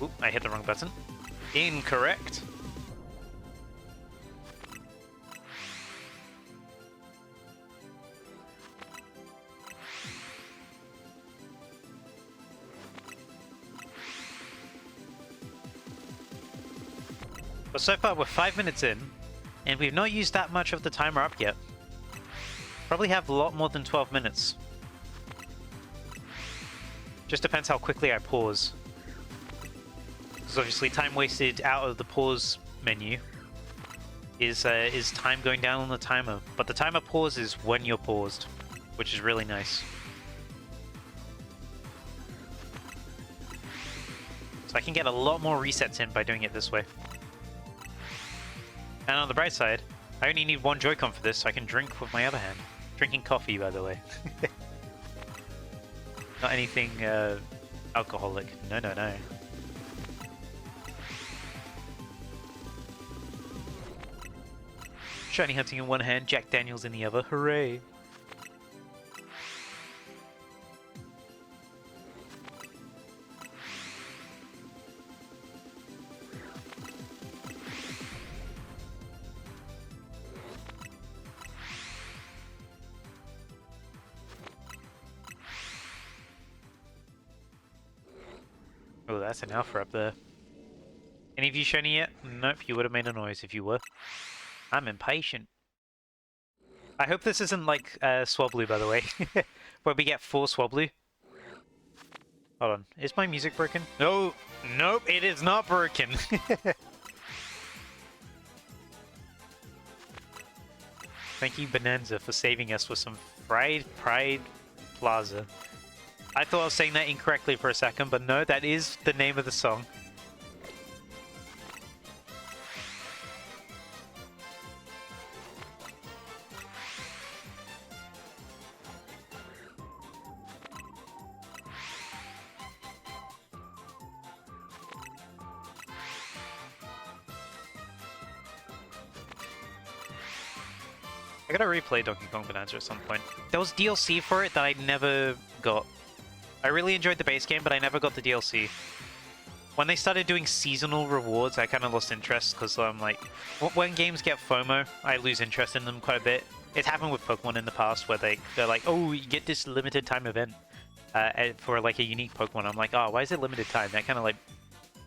Oop, I hit the wrong button. Incorrect. But so far we're 5 minutes in, and we've not used that much of the timer up yet. Probably have a lot more than 12 minutes. Just depends how quickly I pause. Because obviously time wasted out of the pause menu is time going down on the timer. But the timer pauses when you're paused, which is really nice. So I can get a lot more resets in by doing it this way. And on the bright side, I only need one Joy-Con for this, so I can drink with my other hand. Drinking coffee, by the way. Not anything alcoholic. No, no, no. Shiny hunting in one hand, Jack Daniels in the other. Hooray! Oh, that's an alpha up there. Any of you shiny yet? Nope, you would have made a noise if you were. I'm impatient. I hope this isn't like Swablu, by the way. Where we get 4 Swablu. Hold on, is my music broken? No, nope, it is not broken. Thank you, Bonanza, for saving us with some fried Pride Plaza. I thought I was saying that incorrectly for a second, but no, that is the name of the song. I gotta replay Donkey Kong Bonanza at some point. There was DLC for it that I never got. I really enjoyed the base game, but I never got the DLC. When they started doing seasonal rewards, I kind of lost interest, because I'm like, when games get FOMO, I lose interest in them quite a bit. It's happened with Pokemon in the past, where they're like, oh, you get this limited time event. for like a unique Pokemon. I'm like, oh, why is it limited time? That kind of like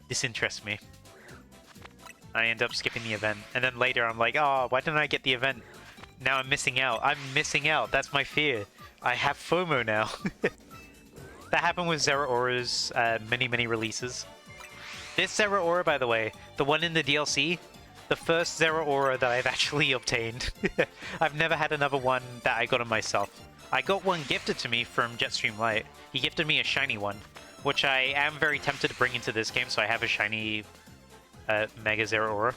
disinterests me. I end up skipping the event, and then later I'm like, oh, why didn't I get the event? Now I'm missing out. I'm missing out. That's my fear. I have FOMO now. That happened with Zeraora's many releases. This Zeraora, by the way, the one in the DLC, the first Zeraora that I've actually obtained. I've never had another one that I got on myself. I got one gifted to me from Jetstream Lite. He gifted me a shiny one, which I am very tempted to bring into this game, so I have a shiny Mega Zeraora.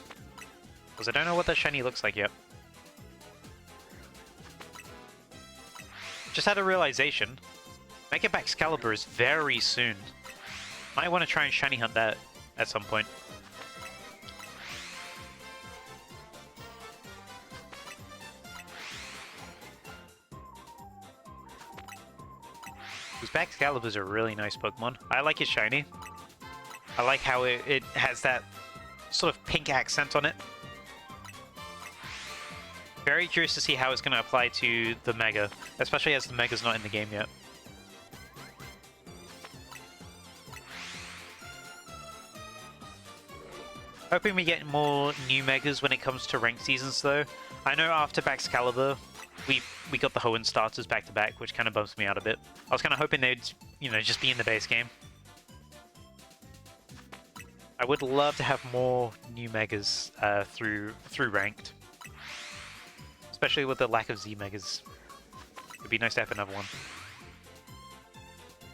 Because I don't know what that shiny looks like yet. Just had a realization. Mega Excalibur is very soon. Might want to try and shiny hunt that at some point. Because Excalibur is a really nice Pokemon. I like his shiny. I like how it has that sort of pink accent on it. Very curious to see how it's going to apply to the Mega, especially as the Mega's not in the game yet. Hoping we get more new Megas when it comes to ranked seasons, though. I know after Excalibur, we got the Hoenn starters back to back, which kind of bumps me out a bit. I was kind of hoping they'd, you know, just be in the base game. I would love to have more new Megas through ranked, especially with the lack of Z Megas. It'd be nice to have another one,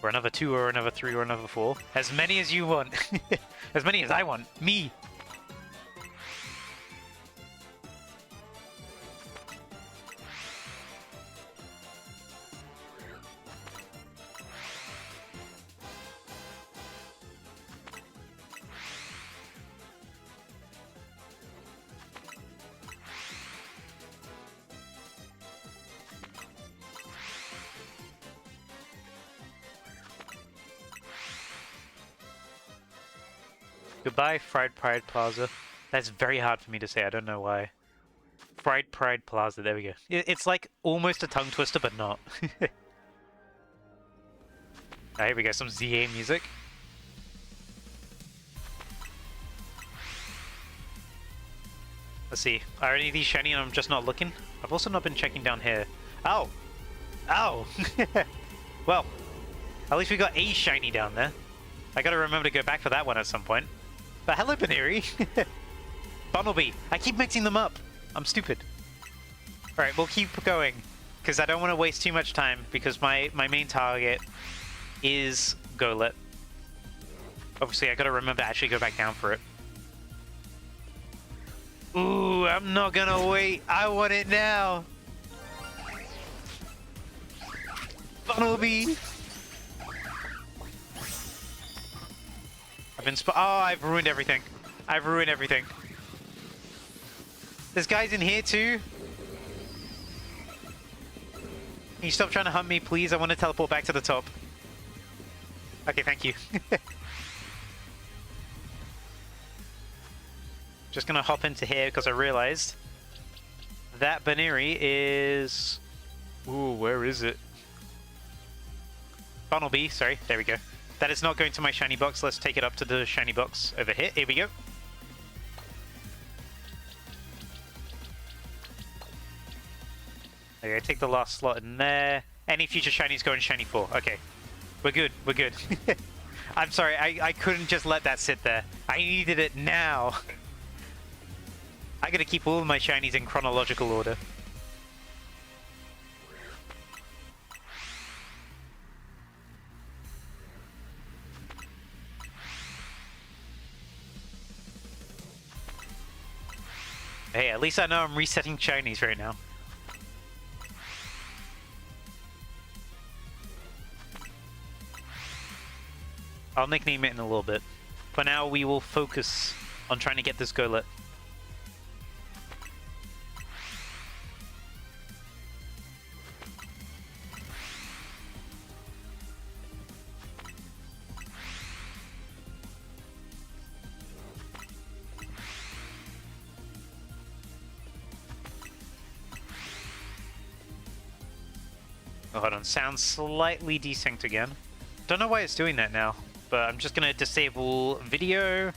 or another 2, or another 3, or another 4. As many as you want, as many as I want. Me. Goodbye, Fried Pride Plaza. That's very hard for me to say, I don't know why. Fried Pride Plaza, there we go. It's like almost a tongue twister, but not. Here we go, some ZA music. Let's see, are any of these shiny and I'm just not looking? I've also not been checking down here. Oh! Oh! Well, at least we got a shiny down there. I gotta remember to go back for that one at some point. But hello, Baneri! Bunnelby! I keep mixing them up! I'm stupid. Alright, we'll keep going, because I don't want to waste too much time, because my main target is Golett. Obviously, I gotta remember to actually go back down for it. Ooh, I'm not gonna wait! I want it now! Bunnelby! I've ruined everything. I've ruined everything. This guy's in here too. Can you stop trying to hunt me, please? I want to teleport back to the top. Okay, thank you. Just gonna hop into here because I realized that Baneri is... Ooh, where is it? Bunnelby, sorry. There we go. That is not going to my shiny box. Let's take it up to the shiny box over here. Here we go. Okay, take the last slot in there. Any future shinies go in shiny 4. Okay. We're good. We're good. I'm sorry. I couldn't just let that sit there. I needed it now. I gotta keep all of my shinies in chronological order. Hey, at least I know I'm resetting shinies right now. I'll nickname it in a little bit. For now, we will focus on trying to get this Golett. Oh, hold on, sounds slightly desynced again. Don't know why it's doing that now, but I'm just gonna disable video,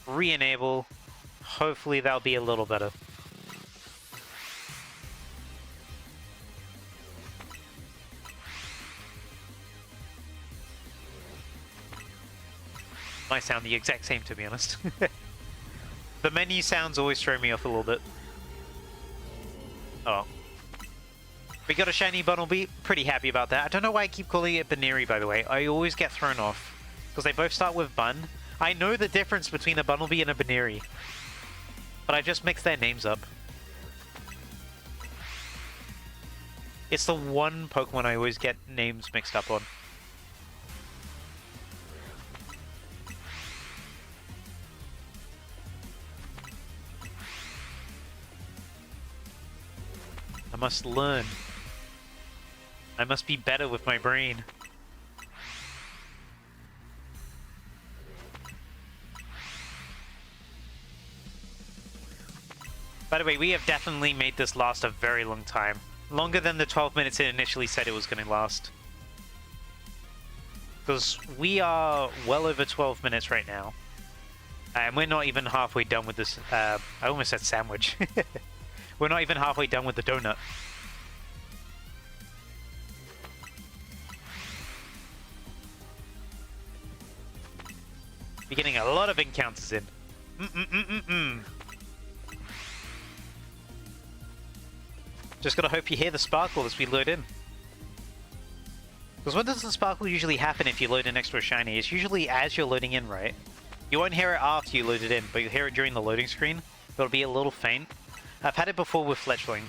re-enable. Hopefully that'll be a little better. Might sound the exact same, to be honest. The menu sounds always throw me off a little bit. Oh. We got a shiny Bunnelby. Pretty happy about that. I don't know why I keep calling it Baneri, by the way. I always get thrown off. Because they both start with Bun. I know the difference between a Bunnelby and a Baneri. But I just mix their names up. It's the one Pokemon I always get names mixed up on. I must learn. I must be better with my brain. By the way, we have definitely made this last a very long time. Longer than the 12 minutes it initially said it was going to last. Because we are well over 12 minutes right now. And we're not even halfway done with this. I almost said sandwich. We're not even halfway done with the donut. We're getting a lot of encounters in. Just gotta hope you hear the sparkle as we load in. Because when does the sparkle usually happen if you load in next to a shiny? It's usually as you're loading in, right? You won't hear it after you load it in, but you'll hear it during the loading screen. It'll be a little faint. I've had it before with Fletchling.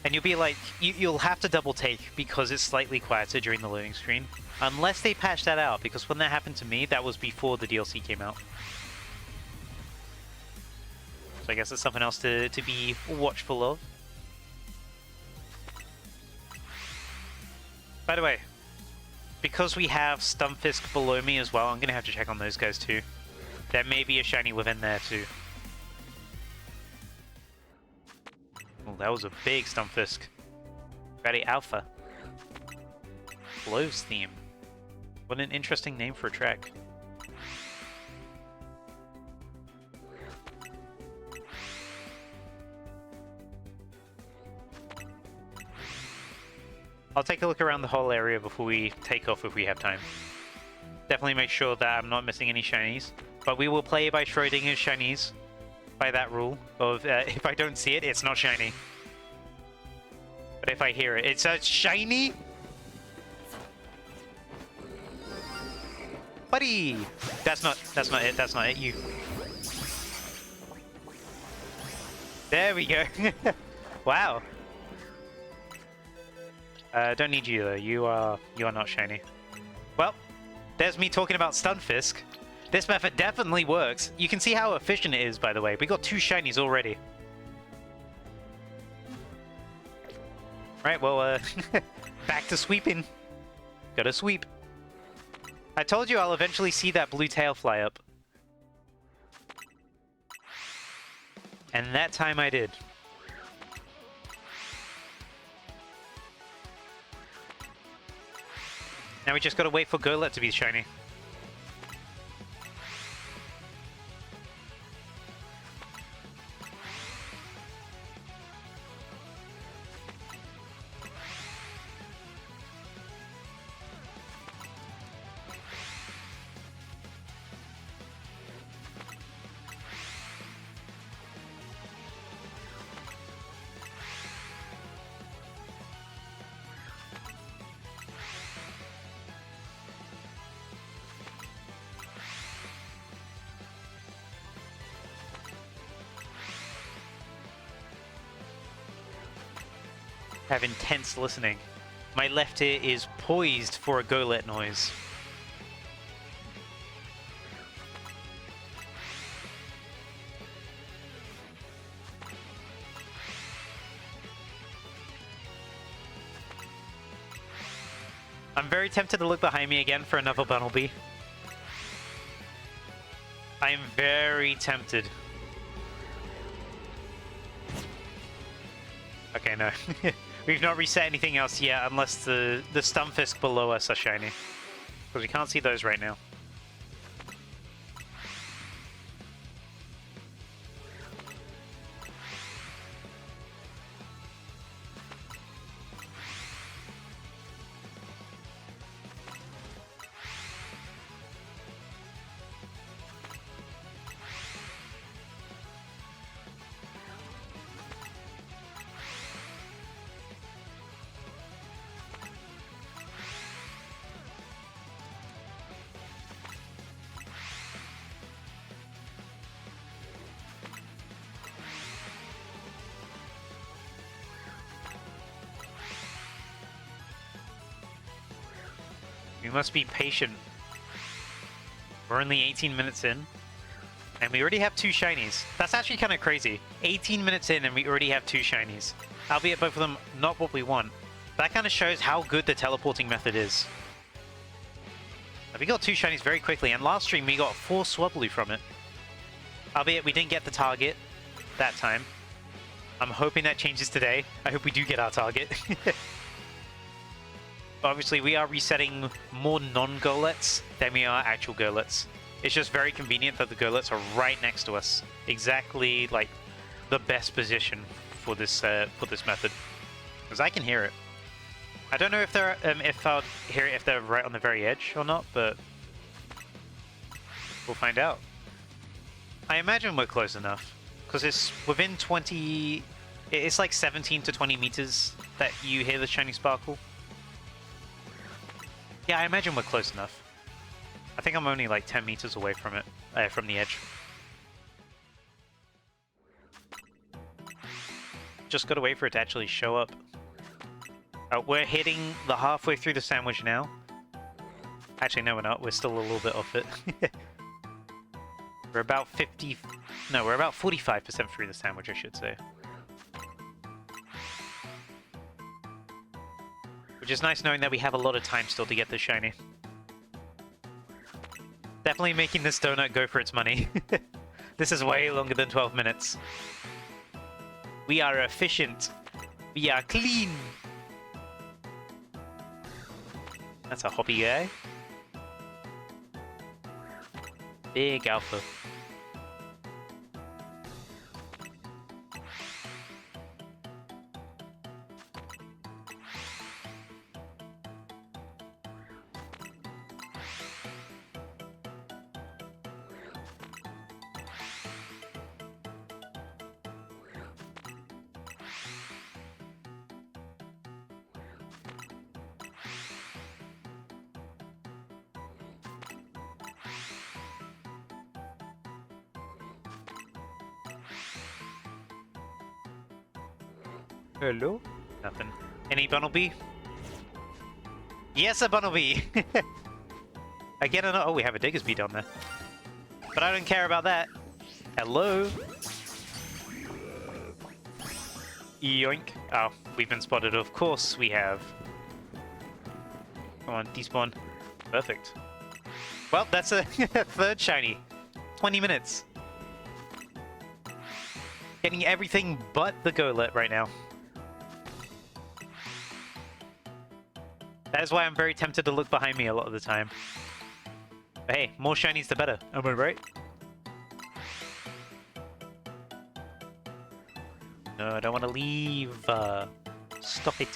And you'll be like, you'll have to double take because it's slightly quieter during the loading screen. Unless they patch that out, because when that happened to me, that was before the DLC came out. So I guess it's something else to be watchful of. By the way, because we have Stunfisk below me as well, I'm going to have to check on those guys too. There may be a shiny within there too. Oh, that was a big Stunfisk. Ready Alpha. Blows theme. What an interesting name for a track. I'll take a look around the whole area before we take off if we have time. Definitely make sure that I'm not missing any shinies. But we will play by Schrodinger's shinies. By that rule of if I don't see it, it's not shiny. But if I hear it, it's a shiny! Buddy! That's not it, you. There we go. Wow. Don't need you though. You are not shiny. Well, there's me talking about Stunfisk. This method definitely works. You can see how efficient it is, by the way. We got 2 shinies already. Right, well, back to sweeping. Gotta sweep. I told you I'll eventually see that blue tail fly up. And that time I did. Now we just gotta wait for Golett to be shiny. Have intense listening. My left ear is poised for a Golett noise. I'm very tempted to look behind me again for another Bunnelby. I'm very tempted. Okay, no. We've not reset anything else yet, unless the Stunfisk below us are shiny. Because we can't see those right now. We must be patient. We're only 18 minutes in, and we already have 2 shinies. That's actually kind of crazy. 18 minutes in, and we already have 2 shinies. Albeit both of them not what we want. That kind of shows how good the teleporting method is. We got 2 shinies very quickly, and last stream we got 4 Swablu from it. Albeit we didn't get the target that time. I'm hoping that changes today. I hope we do get our target. Obviously, we are resetting more non-Golets than we are actual Golets. It's just very convenient that the Golets are right next to us. Exactly, like, the best position for this method. Because I can hear it. I don't know if they're if I'll hear it if they're right on the very edge or not, but we'll find out. I imagine we're close enough. Because it's within 20... It's like 17 to 20 meters that you hear the shiny sparkle. Yeah, I imagine we're close enough. I think I'm only like 10 meters away from it, from the edge. Just gotta wait for it to actually show up. We're hitting the halfway through the sandwich now. Actually, no, we're not. We're still a little bit off it. We're about 50... No, we're about 45% through the sandwich, I should say. Which is nice knowing that we have a lot of time still to get this shiny. Definitely making this donut go for its money. This is way longer than 12 minutes. We are efficient. We are clean. That's a hoppy guy. Big alpha. Hello? Nothing. Any Bunnelby? Yes, a Bunnelby! Again, oh, we have a Diggersby down there. But I don't care about that. Hello? Yoink. Oh, we've been spotted. Of course we have. Come on, despawn. Perfect. Well, that's a third shiny. 20 minutes. Getting everything but the Golett right now. That is why I'm very tempted to look behind me a lot of the time. But hey, more shinies the better. Am I right? No, I don't want to leave. Stop it.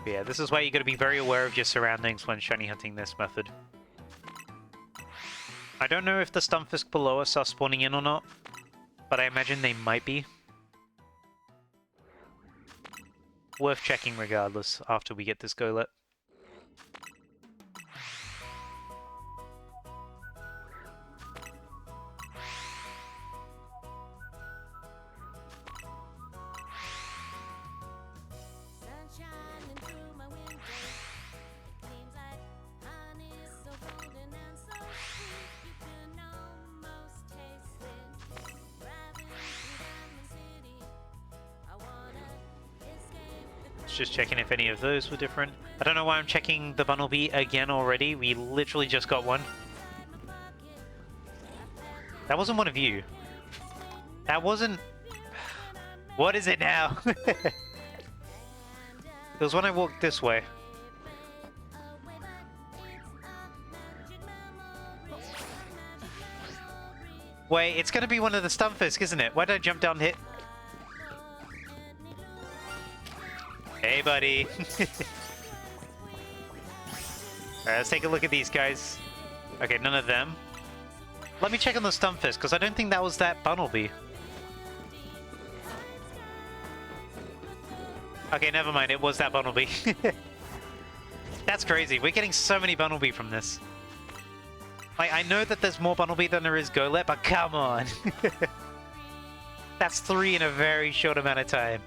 Yeah, this is why you got to be very aware of your surroundings when shiny hunting this method. I don't know if the Stunfisk below us are spawning in or not, but I imagine they might be. Worth checking regardless after we get this Golett. just checking if any of those were different. I don't know why I'm checking the Bunnelby again already. We literally just got one. That wasn't one of you. That wasn't... What is it now? It was when I walked this way. Wait, it's gonna be one of the Stunfisk, isn't it? Why did I jump down and hit? Hey, buddy. Alright, let's take a look at these guys. Okay, none of them. Let me check on the Stunfisk, because I don't think that was that Bunnelby. Okay, never mind, it was that Bunnelby. That's crazy, we're getting so many Bunnelby from this. Like, I know that there's more Bunnelby than there is Golett, but come on! That's 3 in a very short amount of time.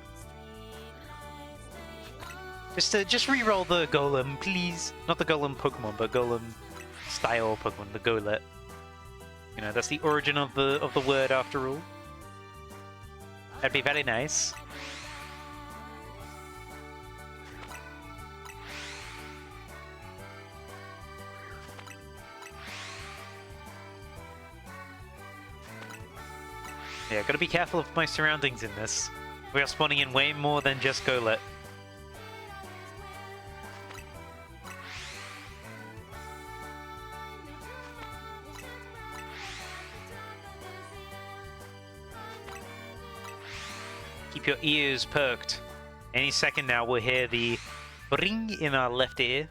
Just re-roll the Golem, please. Not the Golem Pokemon, but Golem style Pokemon, the Golett. You know, that's the origin of the word after all. That'd be very nice. Yeah, gotta be careful of my surroundings in this. We are spawning in way more than just Golett. Keep your ears perked. Any second now we'll hear the ring in our left ear.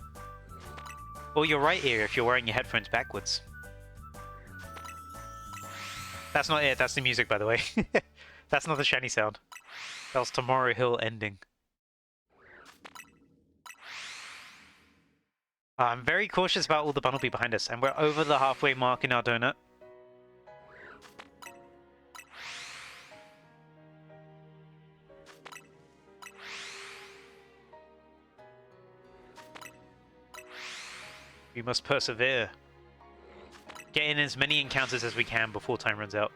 Or your right ear if you're wearing your headphones backwards. That's not it, that's the music, by the way. That's not the shiny sound. That was Tomorrow Hill ending. I'm very cautious about all the Bunnelby behind us, and we're over the halfway mark in our donut. We must persevere. Get in as many encounters as we can before time runs out.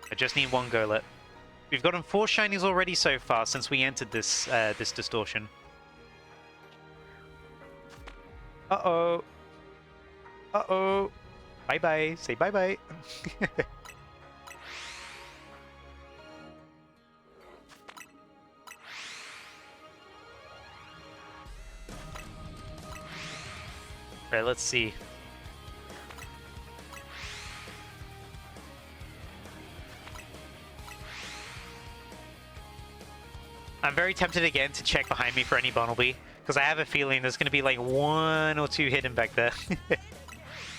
I just need one Golett. We've gotten 4 shinies already so far since we entered this this distortion. Uh-oh. Uh-oh. Bye-bye. Say bye-bye. Right, let's see. I'm very tempted again to check behind me for any Bunnelby, because I have a feeling there's going to be like 1 or 2 hidden back there.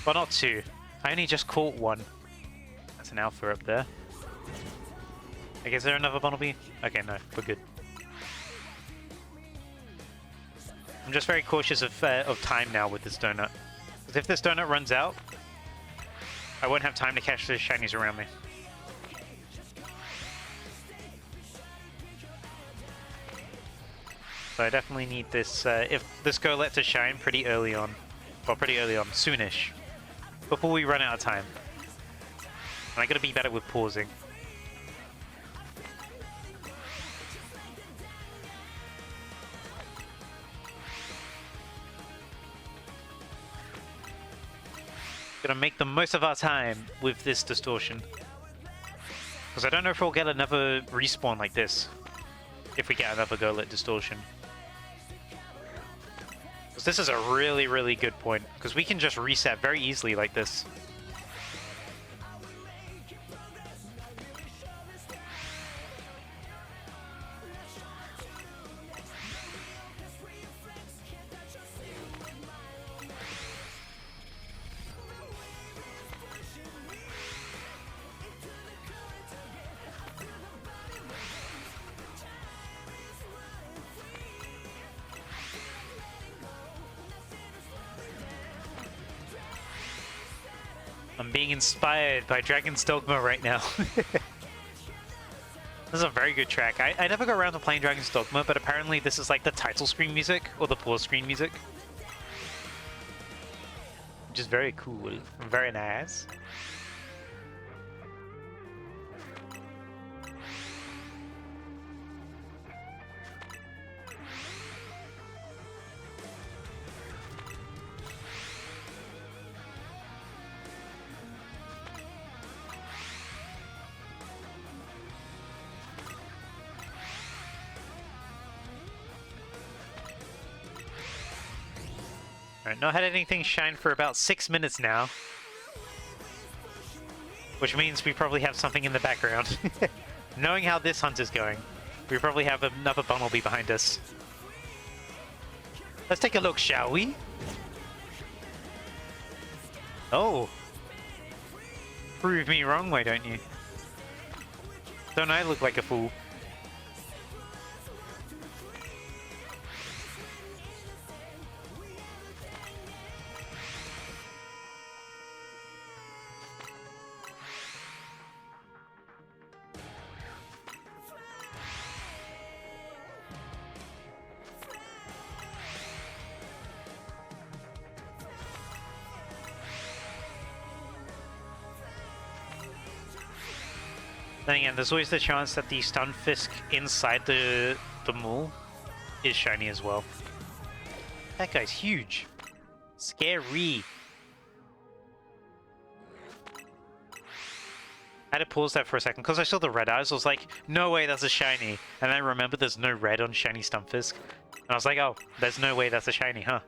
Well, not 2. I only just caught 1. That's an alpha up there. Okay, is there another Bunnelby? Okay, no, we're good. I'm just very cautious of time now with this donut. Because if this donut runs out, I won't have time to catch the shinies around me. So I definitely need this, if this Golett to shine pretty early on. Well, pretty early on, soonish. Before we run out of time. And I gotta be better with pausing. Gonna make the most of our time with this distortion. Because I don't know if we'll get another respawn like this. If we get another Golett distortion. Because this is a really, really good point. Because we can just reset very easily like this. I'm being inspired by Dragon's Dogma right now. This is a very good track. I never got around to playing Dragon's Dogma, but apparently this is like the title screen music, or the pause screen music. Which is very cool. Very nice. Alright, not had anything shine for about 6 minutes now. Which means we probably have something in the background. Knowing how this hunt is going, we probably have another Bumblebee behind us. Let's take a look, shall we? Oh. Prove me wrong, why don't you? Don't I look like a fool? Then again, there's always the chance that the Stunfisk inside the mall is shiny as well. That guy's huge. Scary. I had to pause that for a second because I saw the red eyes. I was like, no way that's a shiny. And I remember there's no red on shiny Stunfisk. And I was like, oh, there's no way that's a shiny, huh?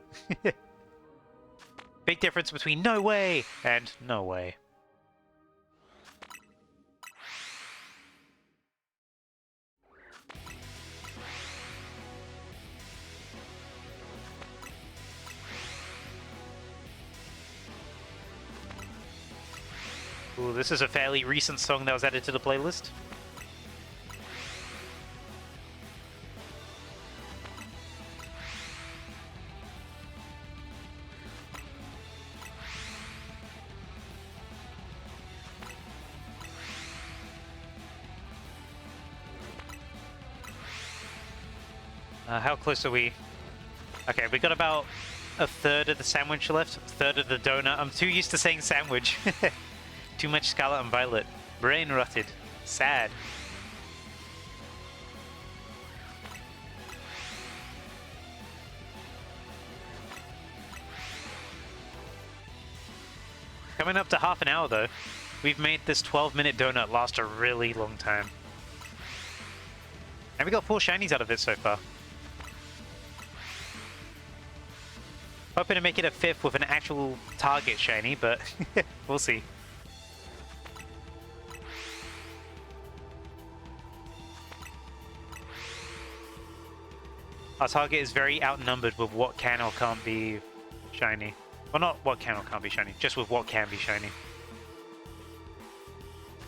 Big difference between no way and no way. Ooh, this is a fairly recent song that was added to the playlist. How close are we? Okay, we got about a third of the sandwich left, a third of the donut. I'm too used to saying sandwich. Too much Scarlet and Violet. Brain rotted. Sad. Coming up to half an hour though. We've made this 12-minute donut last a really long time. And we got 4 shinies out of it so far. Hoping to make it a 5th with an actual target shiny, but we'll see. Our target is very outnumbered with what can or can't be shiny. Well, not what can or can't be shiny, just with what can be shiny.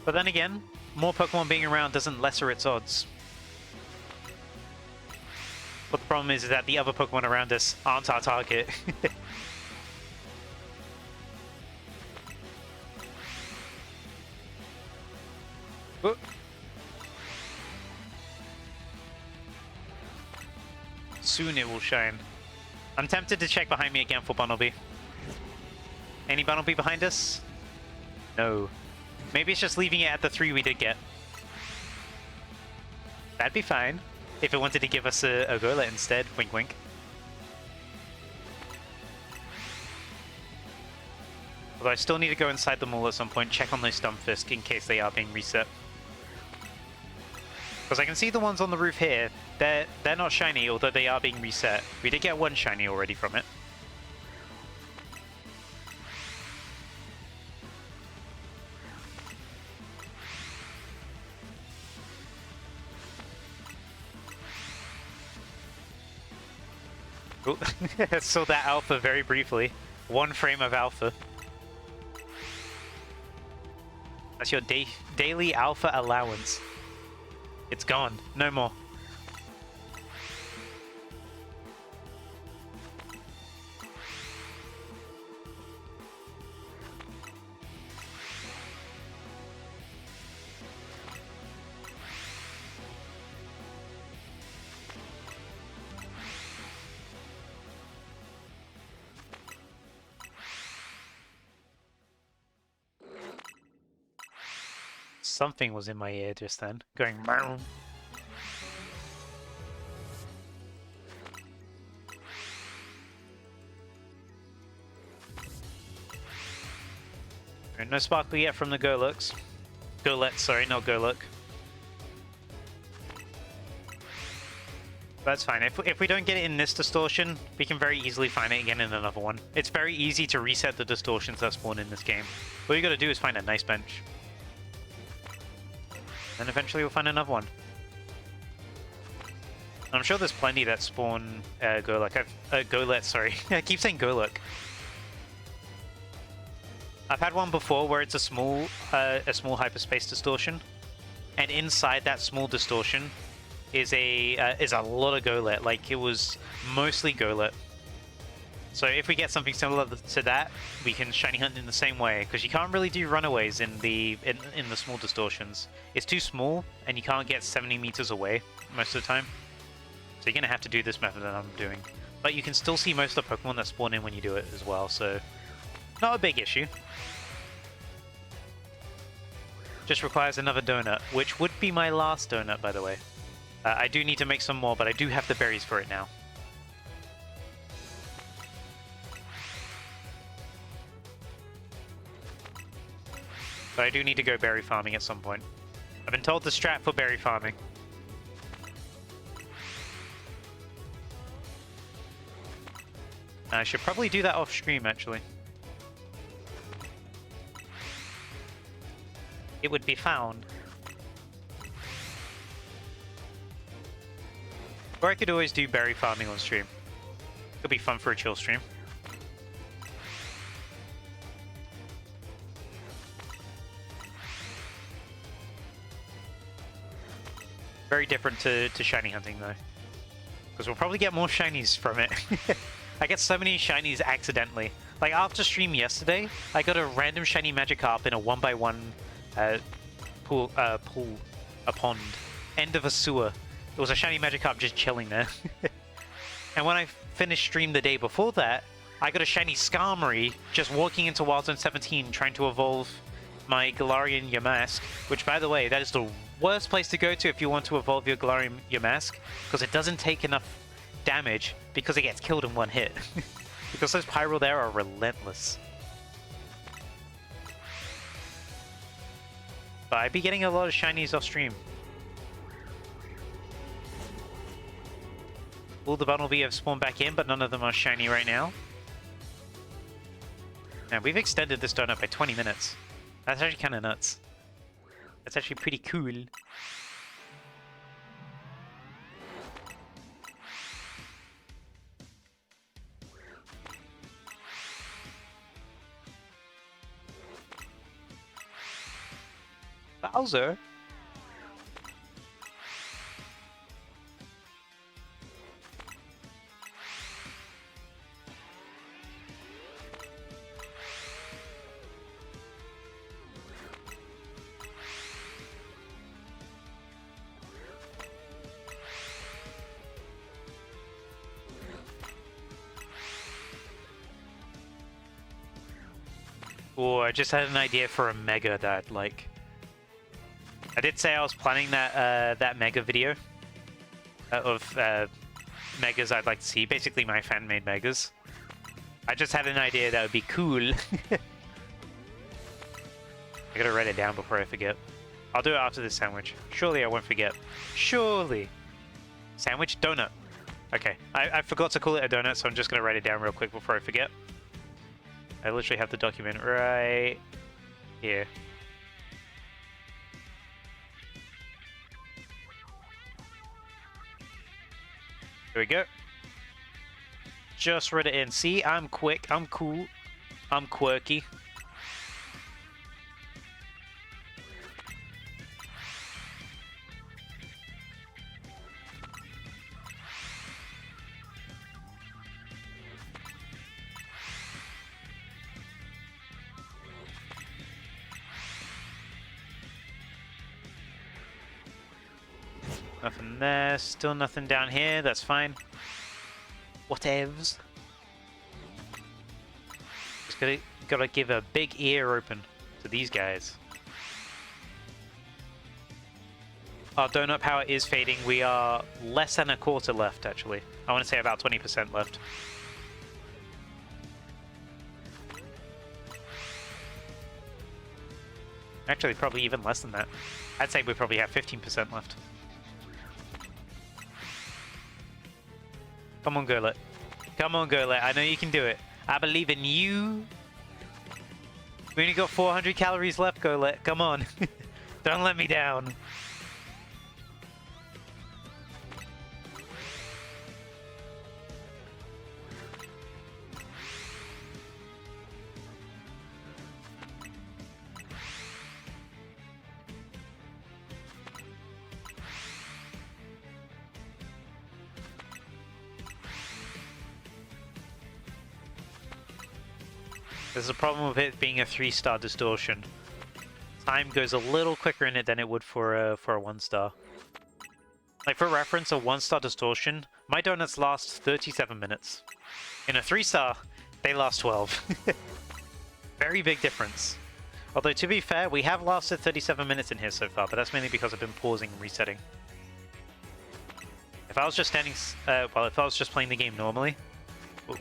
But then again, more Pokemon being around doesn't lesser its odds. But the problem is that the other Pokemon around us aren't our target. Oh. Soon it will shine. I'm tempted to check behind me again for Bunnelby. Any Bunnelby behind us? No. Maybe it's just leaving it at the 3 we did get. That'd be fine. If it wanted to give us a Golett instead. Wink wink. Although I still need to go inside the mall at some point, check on those Stunfisk in case they are being reset. Because I can see the ones on the roof here, they're not shiny, although they are being reset. We did get 1 shiny already from it. Ooh, saw that alpha very briefly. 1 frame of alpha. That's your daily alpha allowance. It's gone. No more. Something was in my ear just then, going meow. No sparkle yet from the Golux. Golett, sorry, not Goluk. That's fine. If we don't get it in this distortion, we can very easily find it again in another one. It's very easy to reset the distortions that spawn in this game. All you gotta do is find a nice bench. Then eventually we'll find another one. I'm sure there's plenty that spawn Golurk. Golurk, sorry. I keep saying Golurk. I've had one before where it's a small hyperspace distortion, and inside that small distortion is a lot of Golurk. Like, it was mostly Golurk. So if we get something similar to that, we can shiny hunt in the same way, because you can't really do runaways in the small distortions. It's too small, and you can't get 70 meters away most of the time. So you're gonna have to do this method that I'm doing. But you can still see most of the Pokemon that spawn in when you do it as well, so not a big issue. Just requires another donut, which would be my last donut, by the way. I do need to make some more, but I do have the berries for it now. But I do need to go berry farming at some point. I've been told the strat for berry farming. I should probably do that off stream, actually. It would be found. Or I could always do berry farming on stream. It'll be fun for a chill stream. Very different to shiny hunting, though. Because we'll probably get more shinies from it. I get so many shinies accidentally. Like, after stream yesterday, I got a random shiny Magikarp in a 1x1 pool, a pond, end of a sewer. It was a shiny Magikarp just chilling there. And when I finished stream the day before that, I got a shiny Skarmory just walking into Wild Zone 17 trying to evolve my Galarian Yamask, which, by the way, that is the worst place to go to if you want to evolve your Galarian Yamask, because it doesn't take enough damage because it gets killed in one hit. Because those Pyro there are relentless. But I'd be getting a lot of shinies off stream. All the Bunnelby have spawned back in, but none of them are shiny right now. And we've extended this donut by 20 minutes. That's actually kind of nuts. That's actually pretty cool. Bowser? Oh, I just had an idea for a Mega that I'd like. I did say I was planning that that Mega video of Megas I'd like to see, basically my fan-made Megas. I just had an idea that would be cool. I gotta write it down before I forget. I'll do it after this sandwich. Surely I won't forget. Surely! Sandwich? Donut. Okay, I forgot to call it a donut, so I'm just gonna write it down real quick before I forget. I literally have the document right here. There we go. Just wrote it in. See, I'm quick, I'm cool, I'm quirky. Nothing there, still nothing down here, that's fine. Whatevs. Just gotta give a big ear open to these guys. Our donut power is fading. We are less than a quarter left, actually. I want to say about 20% left. Actually, probably even less than that. I'd say we probably have 15% left. Come on, Golett. Come on, Golett. I know you can do it. I believe in you. We only got 400 calories left, Golett. Come on. Don't let me down. There's a problem with it being a 3-star distortion. Time goes a little quicker in it than it would for a 1-star. Like, for reference, a 1-star distortion, my donuts last 37 minutes. In a 3-star, they last 12. Very big difference. Although, to be fair, we have lasted 37 minutes in here so far, but that's mainly because I've been pausing and resetting. If I was just standing... well, if I was just playing the game normally,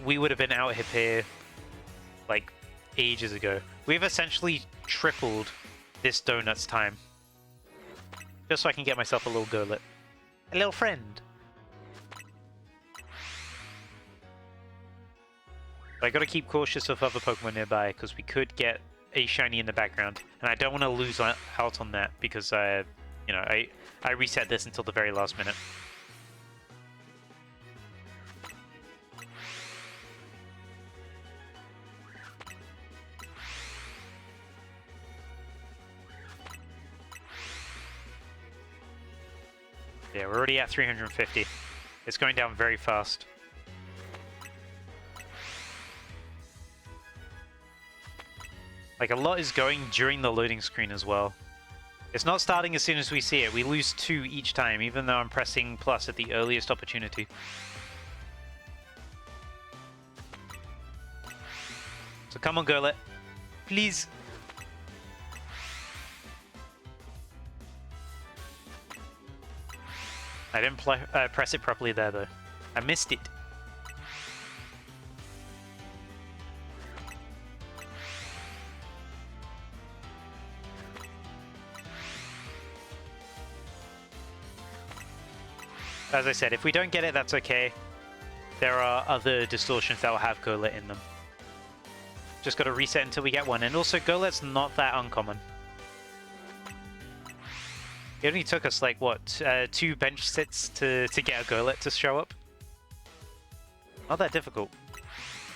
we would have been out here, like, ages ago. We've essentially tripled this donut's time. Just so I can get myself a little Golett. A little friend. But I gotta keep cautious of other Pokemon nearby, because we could get a shiny in the background. And I don't want to lose out on that, because you know, I reset this until the very last minute. Yeah, we're already at 350. It's going down very fast. Like, a lot is going during the loading screen as well. It's not starting as soon as we see it. We lose 2 each time, even though I'm pressing plus at the earliest opportunity. So come on, Golett. Please. I didn't press it properly there, though. I missed it. As I said, if we don't get it, that's okay. There are other distortions that will have Golett in them. Just gotta reset until we get one. And also, Golett's not that uncommon. It only took us, like, what, 2 bench sits to get a Golett to show up? Not that difficult.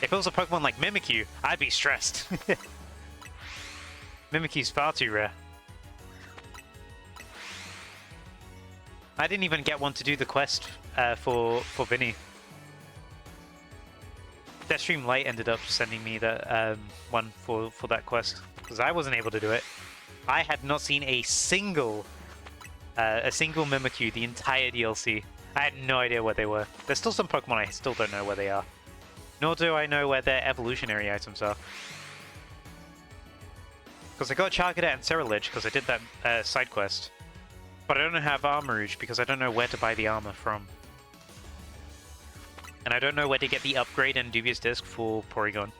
If it was a Pokemon like Mimikyu, I'd be stressed. Mimikyu's far too rare. I didn't even get one to do the quest for Vinny. Deathstream Light ended up sending me that one for that quest, because I wasn't able to do it. I had not seen a single Mimikyu the entire DLC. I had no idea where they were. There's still some Pokemon I still don't know where they are. Nor do I know where their evolutionary items are. Because I got Charcadet and Ceruledge because I did that side quest. But I don't have Armourouge because I don't know where to buy the armor from. And I don't know where to get the upgrade and Dubious Disc for Porygon.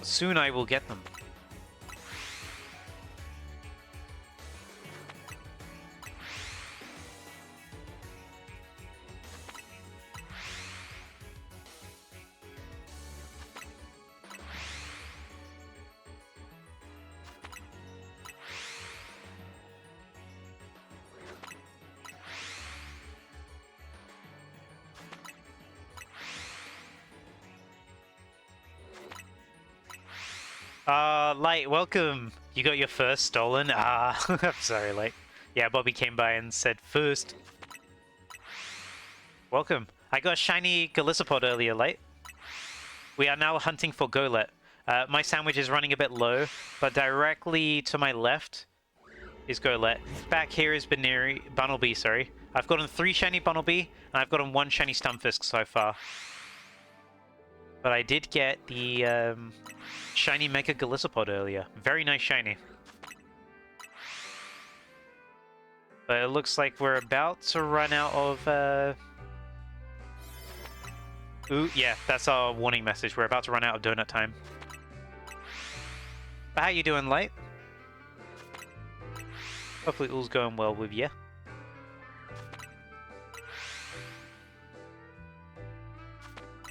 Soon I will get them. Light, welcome! You got your first stolen? I'm sorry, Light. Yeah, Bobby came by and said first. Welcome. I got a shiny Golisopod earlier, Light. We are now hunting for Golett. My sandwich is running a bit low, but directly to my left is Golett. Back here is Bunnelby, sorry. I've gotten 3 shiny Bunnelby, and I've gotten 1 shiny Stunfisk so far. But I did get the shiny Mega Golisopod earlier. Very nice shiny. But it looks like we're about to run out of... Ooh, yeah, that's our warning message. We're about to run out of donut time. But how you doing, Light? Hopefully all's going well with you.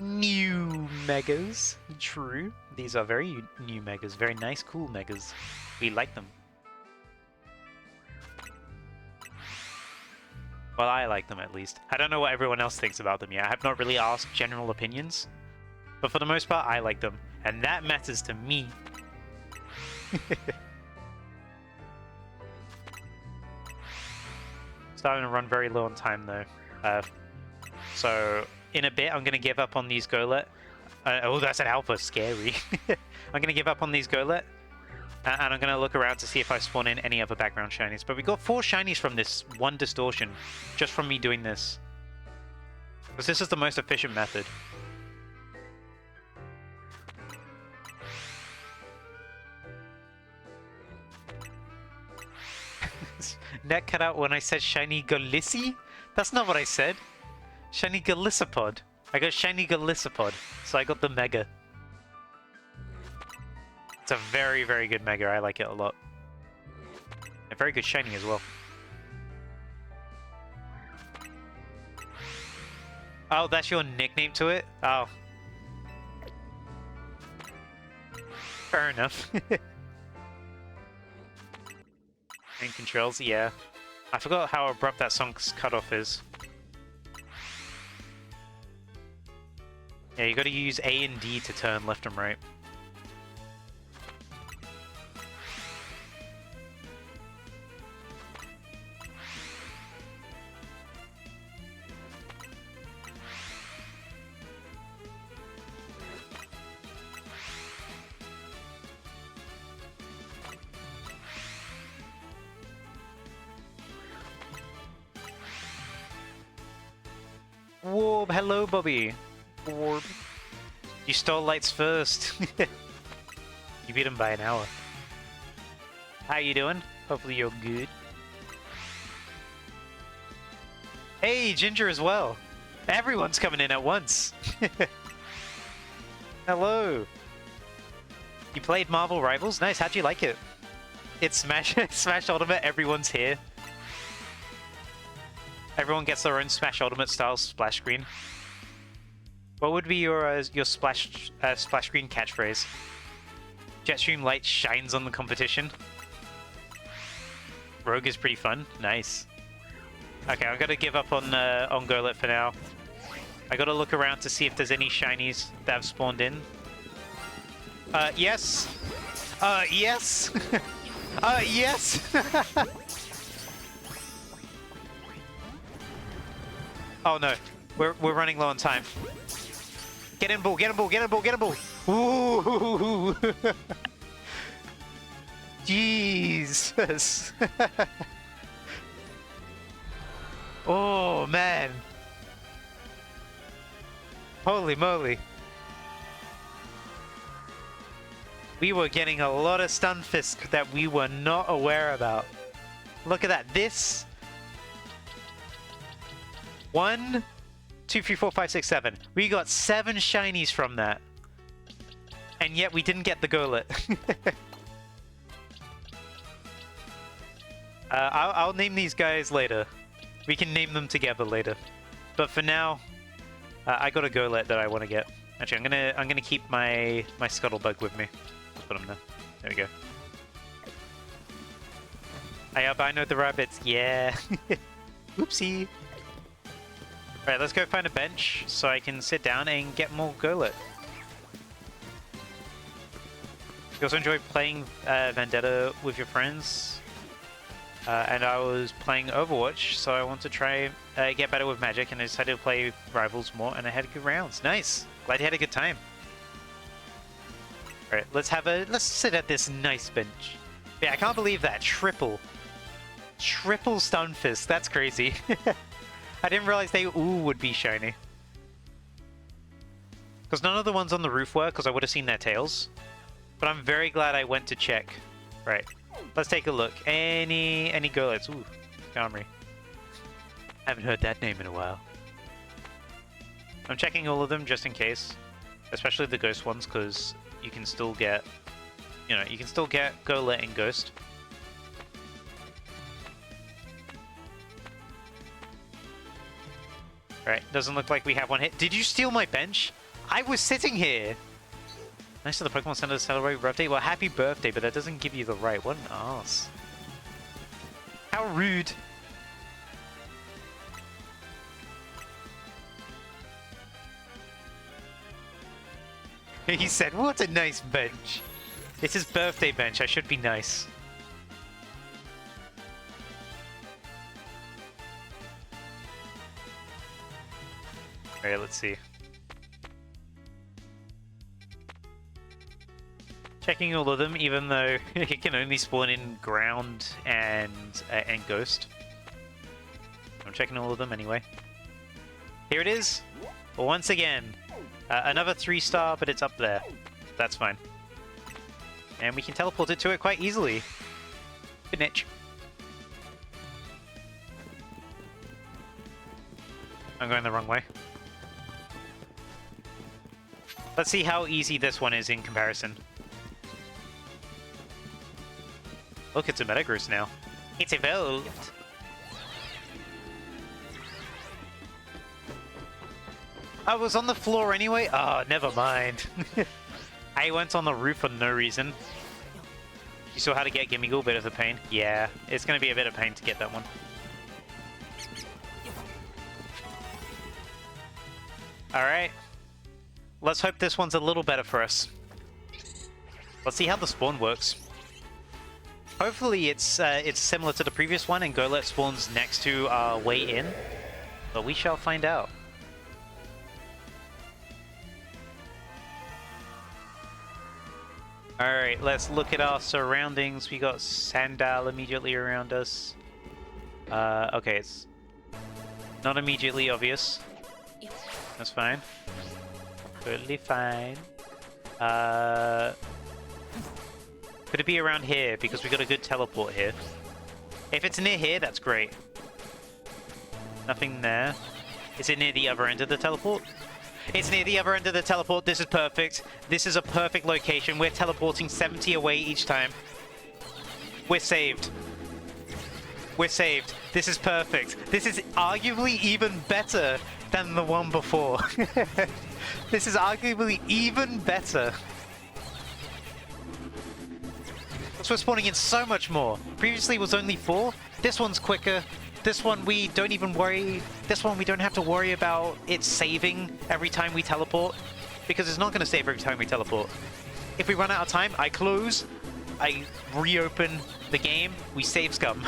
New megas. True. These are very new megas. Very nice, cool megas. We like them. Well, I like them at least. I don't know what everyone else thinks about them yet. I have not really asked general opinions. But for the most part, I like them. And that matters to me. Starting to run very low on time though. So in a bit, I'm going to give up on these Golett. Oh, that's an alpha. Scary. I'm going to give up on these Golett. And I'm going to look around to see if I spawn in any other background shinies. But we got 4 shinies from this one distortion. Just from me doing this. Because this is the most efficient method. Net cut out when I said shiny Galissi? That's not what I said. Shiny Galissapod. I got shiny Galissapod. So I got the Mega. It's a very, very good Mega. I like it a lot. A very good shiny as well. Oh, that's your nickname to it? Oh. Fair enough. Main controls, yeah. I forgot how abrupt that song's cutoff is. Yeah, you gotta use A and D to turn left and right. Warb, hello Bobby. Warb. You stole lights first. You beat him by an hour. How you doing? Hopefully you're good. Hey, Ginger as well. Everyone's coming in at once. Hello. You played Marvel Rivals? Nice, how'd you like it? It's Smash Smash Ultimate, everyone's here. Everyone gets their own Smash Ultimate style splash screen. What would be your splash screen catchphrase? Jetstream light shines on the competition. Rogue is pretty fun. Nice. Okay, I'm gonna give up on Golett for now. I gotta look around to see if there's any shinies that have spawned in. Yes. Yes. Yes. Oh no, we're running low on time. Get in, Bull! Get in, Bull! Get in, Bull! Get in, Bull! Ooh! Jesus! Oh man! Holy moly! We were getting a lot of Stunfisk that we were not aware about. Look at that! This. 1, 2, 3, 4, 5, 6, 7. We got 7 shinies from that. And yet we didn't get the Golett. I'll name these guys later. We can name them together later. But for now, I got a Golett that I want to get. Actually, I'm gonna keep my Scuttlebug with me. I'll put him there. There we go. I albino the rabbits. Yeah. Oopsie. Alright, let's go find a bench so I can sit down and get more Golett. You also enjoy playing Vendetta with your friends. And I was playing Overwatch, so I want to try get better with Magic, and I decided to play Rivals more, and I had good rounds. Nice! Glad you had a good time. Alright, let's sit at this nice bench. Yeah, I can't believe that. Triple Stunfisk. That's crazy. I didn't realize they all would be shiny. Because none of the ones on the roof were, because I would have seen their tails. But I'm very glad I went to check. Right. Let's take a look. Any Goletts? Ooh. Camry. Haven't heard that name in a while. I'm checking all of them just in case. Especially the ghost ones, because you can still get... You know, you can still get Golett and Ghost. Alright, doesn't look like we have one hit. Did you steal my bench? I was sitting here! Nice to the Pokemon Center to celebrate birthday. Well, happy birthday, but that doesn't give you the right. What an ass. How rude. He said, what a nice bench. It's his birthday bench. I should be nice. Alright, let's see. Checking all of them, even though it can only spawn in ground and ghost. I'm checking all of them anyway. Here it is. Once again, another 3-star, but it's up there. That's fine. And we can teleport it to it quite easily. Good niche. I'm going the wrong way. Let's see how easy this one is in comparison. Look, it's a Metagross now. It's evolved. I was on the floor anyway? Oh, never mind. I went on the roof for no reason. You saw how to get Gimmighoul, bit of a pain? Yeah, it's going to be a bit of pain to get that one. Alright. Let's hope this one's a little better for us. Let's see how the spawn works. Hopefully it's similar to the previous one and Golett spawns next to our way in. But we shall find out. Alright, let's look at our surroundings. We got Sandal immediately around us. Okay, it's not immediately obvious. That's fine. Totally fine. Could it be around here? Because we got a good teleport here. If it's near here, that's great. Nothing there. Is it near the other end of the teleport? It's near the other end of the teleport. This is perfect. This is a perfect location. We're teleporting 70 away each time. We're saved. We're saved. This is perfect. This is arguably even better than the one before. This is arguably even better. So we're spawning in so much more. Previously it was only 4. This one's quicker. This one we don't even worry. This one we don't have to worry about it saving every time we teleport. Because it's not going to save every time we teleport. If we run out of time, I close. I reopen the game. We save scum.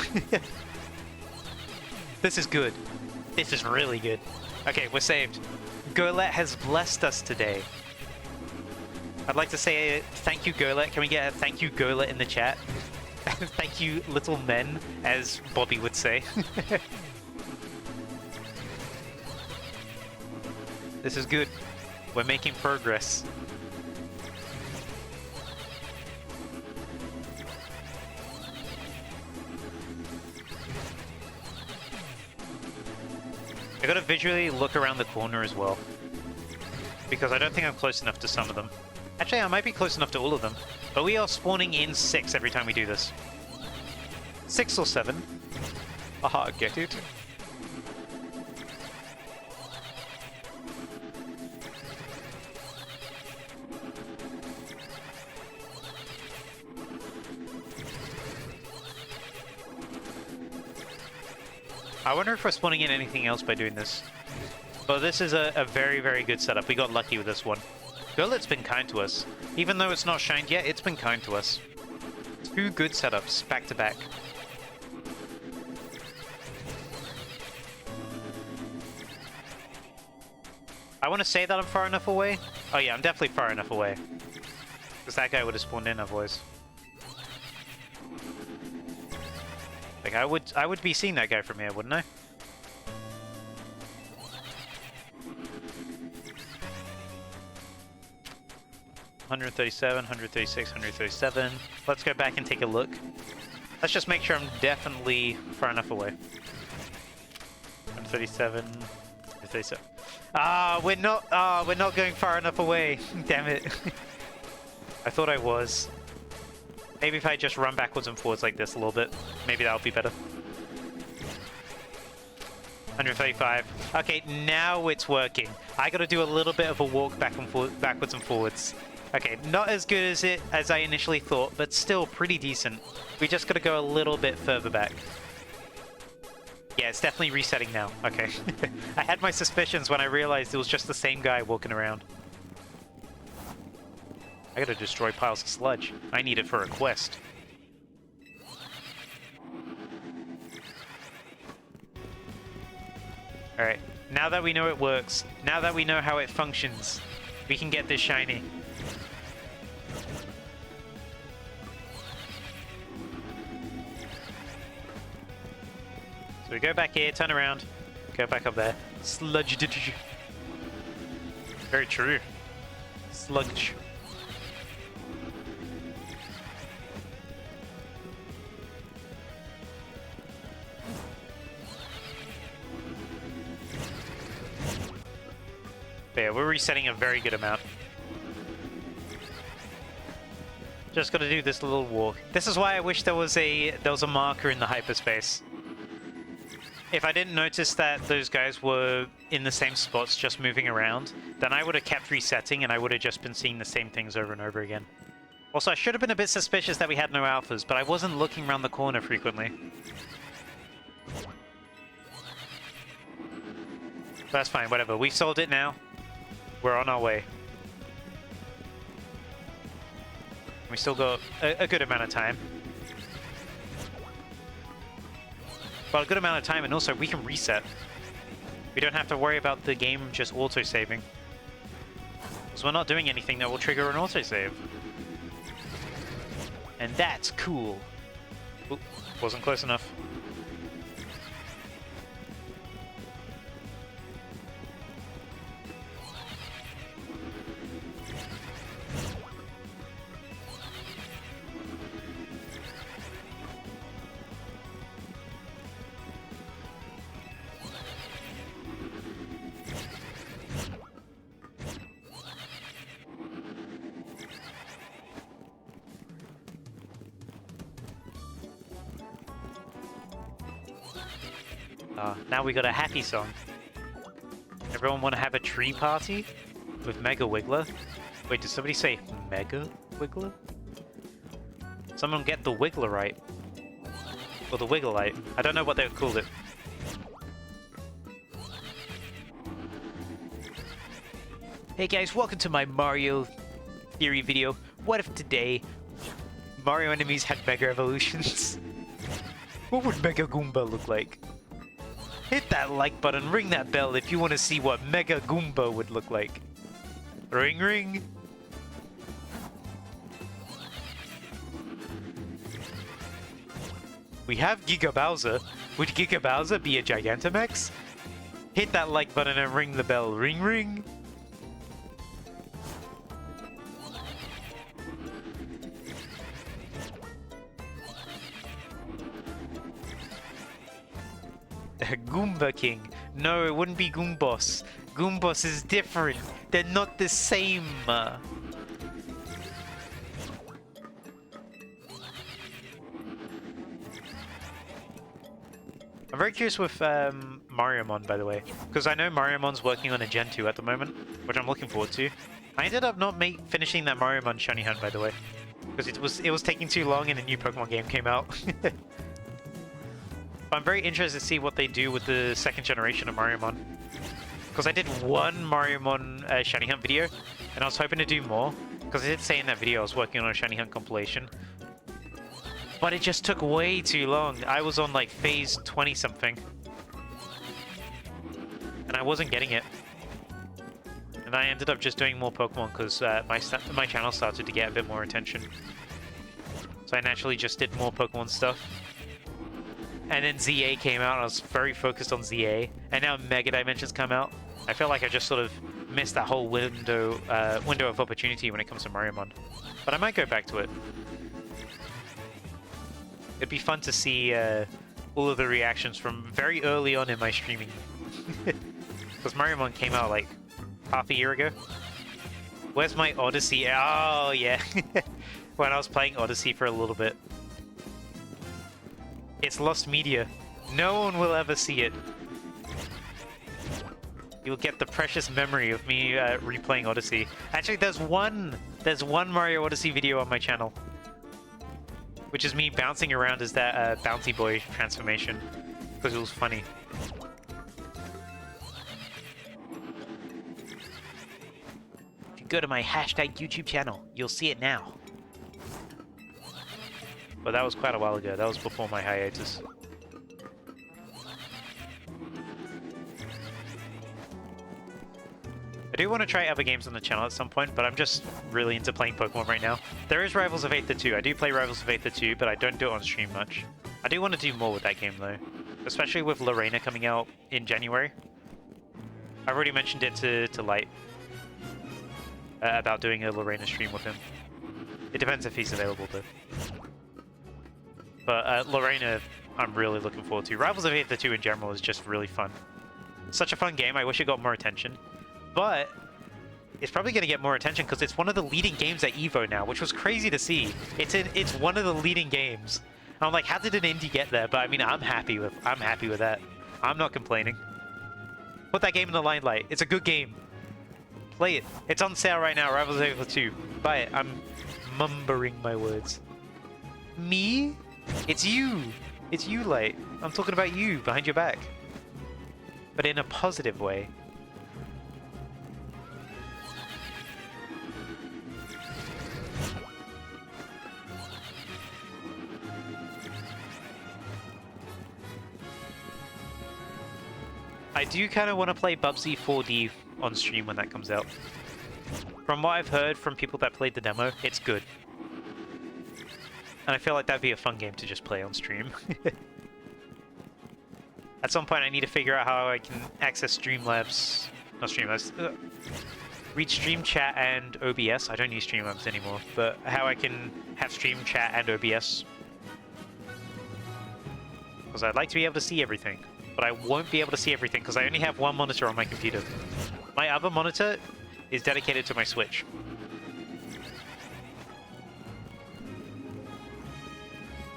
This is good. This is really good. Okay, we're saved. Golett has blessed us today. I'd like to say thank you, Golett. Can we get a thank you, Golett, in the chat? Thank you, little men, as Bobby would say. This is good. We're making progress. I gotta visually look around the corner as well. Because I don't think I'm close enough to some of them. Actually, I might be close enough to all of them. But we are spawning in 6 every time we do this. 6 or 7. Aha, get it? I wonder if we're spawning in anything else by doing this. But this is a very, very good setup. We got lucky with this one. Golett's been kind to us. Even though it's not shined yet, it's been kind to us. 2 good setups, back to back. I want to say that I'm far enough away. Oh yeah, I'm definitely far enough away. Because that guy would have spawned in otherwise. Like, I would be seeing that guy from here, wouldn't I? $137, $136, $137. Let's go back and take a look. Let's just make sure I'm definitely far enough away. I'm 37. 37. We're not going far enough away. Damn it. I thought I was. Maybe if I just run backwards and forwards like this a little bit, maybe that'll be better. 135. Okay, now it's working. I gotta do a little bit of a walk backwards and forwards. Okay, not as good as I initially thought, but still pretty decent. We just gotta go a little bit further back. Yeah, it's definitely resetting now. Okay. I had my suspicions when I realized it was just the same guy walking around. I gotta destroy piles of sludge. I need it for a quest. Alright, now that we know it works, now that we know how it functions, we can get this shiny. So we go back here, turn around, go back up there. Sludge. Very true. Sludge. But yeah, we're resetting a very good amount. Just gotta do this little walk. This is why I wish there was a marker in the hyperspace. If I didn't notice that those guys were in the same spots just moving around, then I would have kept resetting and I would have just been seeing the same things over and over again. Also, I should have been a bit suspicious that we had no alphas, but I wasn't looking around the corner frequently. That's fine, whatever. We've solved it now. We're on our way. We still got a good amount of time. Well, a good amount of time, and also we can reset. We don't have to worry about the game just auto-saving. Because we're not doing anything that will trigger an autosave. And that's cool. Oop, wasn't close enough. Now we got a happy song. Everyone want to have a tree party with Mega Wiggler? Wait, did somebody say Mega Wiggler? Someone get the Wiggler right. Or the Wigglite. I don't know what they would call it. Hey guys, welcome to my Mario theory video. What if today Mario enemies had Mega Evolutions? What would Mega Goomba look like? Hit that like button, ring that bell if you want to see what Mega Goomba would look like. Ring ring! We have Giga Bowser. Would Giga Bowser be a Gigantamax? Hit that like button and ring the bell. Ring ring! Goomba King. No, it wouldn't be Goomboss. Goomboss is different. They're not the same. I'm very curious with Mariamon, by the way, because I know Mariamon's working on a Gen 2 at the moment, which I'm looking forward to. I ended up not finishing that Mariamon shiny hunt, by the way, because it was taking too long and a new Pokemon game came out. I'm very interested to see what they do with the second generation of Mariamon. Because I did one Mariamon shiny hunt video, and I was hoping to do more. Because I did say in that video I was working on a shiny hunt compilation. But it just took way too long. I was on like phase 20 something. And I wasn't getting it. And I ended up just doing more Pokemon because my channel started to get a bit more attention. So I naturally just did more Pokemon stuff. And then ZA came out, and I was very focused on ZA. And now Mega Dimensions come out. I feel like I just sort of missed that whole window of opportunity when it comes to Mariamon. But I might go back to it. It'd be fun to see all of the reactions from very early on in my streaming. Because Mario 1 came out like half a year ago. Where's my Odyssey? Oh, yeah. When I was playing Odyssey for a little bit. It's lost media. No one will ever see it. You'll get the precious memory of me replaying Odyssey. Actually, there's one Mario Odyssey video on my channel, which is me bouncing around as that Bounty Boy transformation, because it was funny. If you go to my hashtag YouTube channel, you'll see it now. But that was quite a while ago. That was before my hiatus. I do want to try other games on the channel at some point, but I'm just really into playing Pokemon right now. There is Rivals of Aether 2. I do play Rivals of Aether 2, but I don't do it on stream much. I do want to do more with that game, though. Especially with Lorena coming out in January. I've already mentioned it to Light. About doing a Lorena stream with him. It depends if he's available, though. But Lorena, I'm really looking forward to. Rivals of Aether 2 in general is just really fun. Such a fun game. I wish it got more attention. But it's probably going to get more attention because it's one of the leading games at EVO now, which was crazy to see. It's one of the leading games. And I'm like, how did an indie get there? But I mean, I'm happy with that. I'm not complaining. Put that game in the limelight. It's a good game. Play it. It's on sale right now. Rivals of Aether 2. Buy it. I'm mumbling my words. Me? It's you. It's you, Light. I'm talking about you behind your back, but in a positive way. I do kind of want to play Bubsy 4D on stream when that comes out. From what I've heard from people that played the demo, it's good. And I feel like that'd be a fun game to just play on stream. At some point I need to figure out how I can access Streamlabs... Not Streamlabs... reach Stream Chat and OBS. I don't use Streamlabs anymore, but how I can have Stream Chat and OBS. Because I'd like to be able to see everything. But I won't be able to see everything because I only have one monitor on my computer. My other monitor is dedicated to my Switch.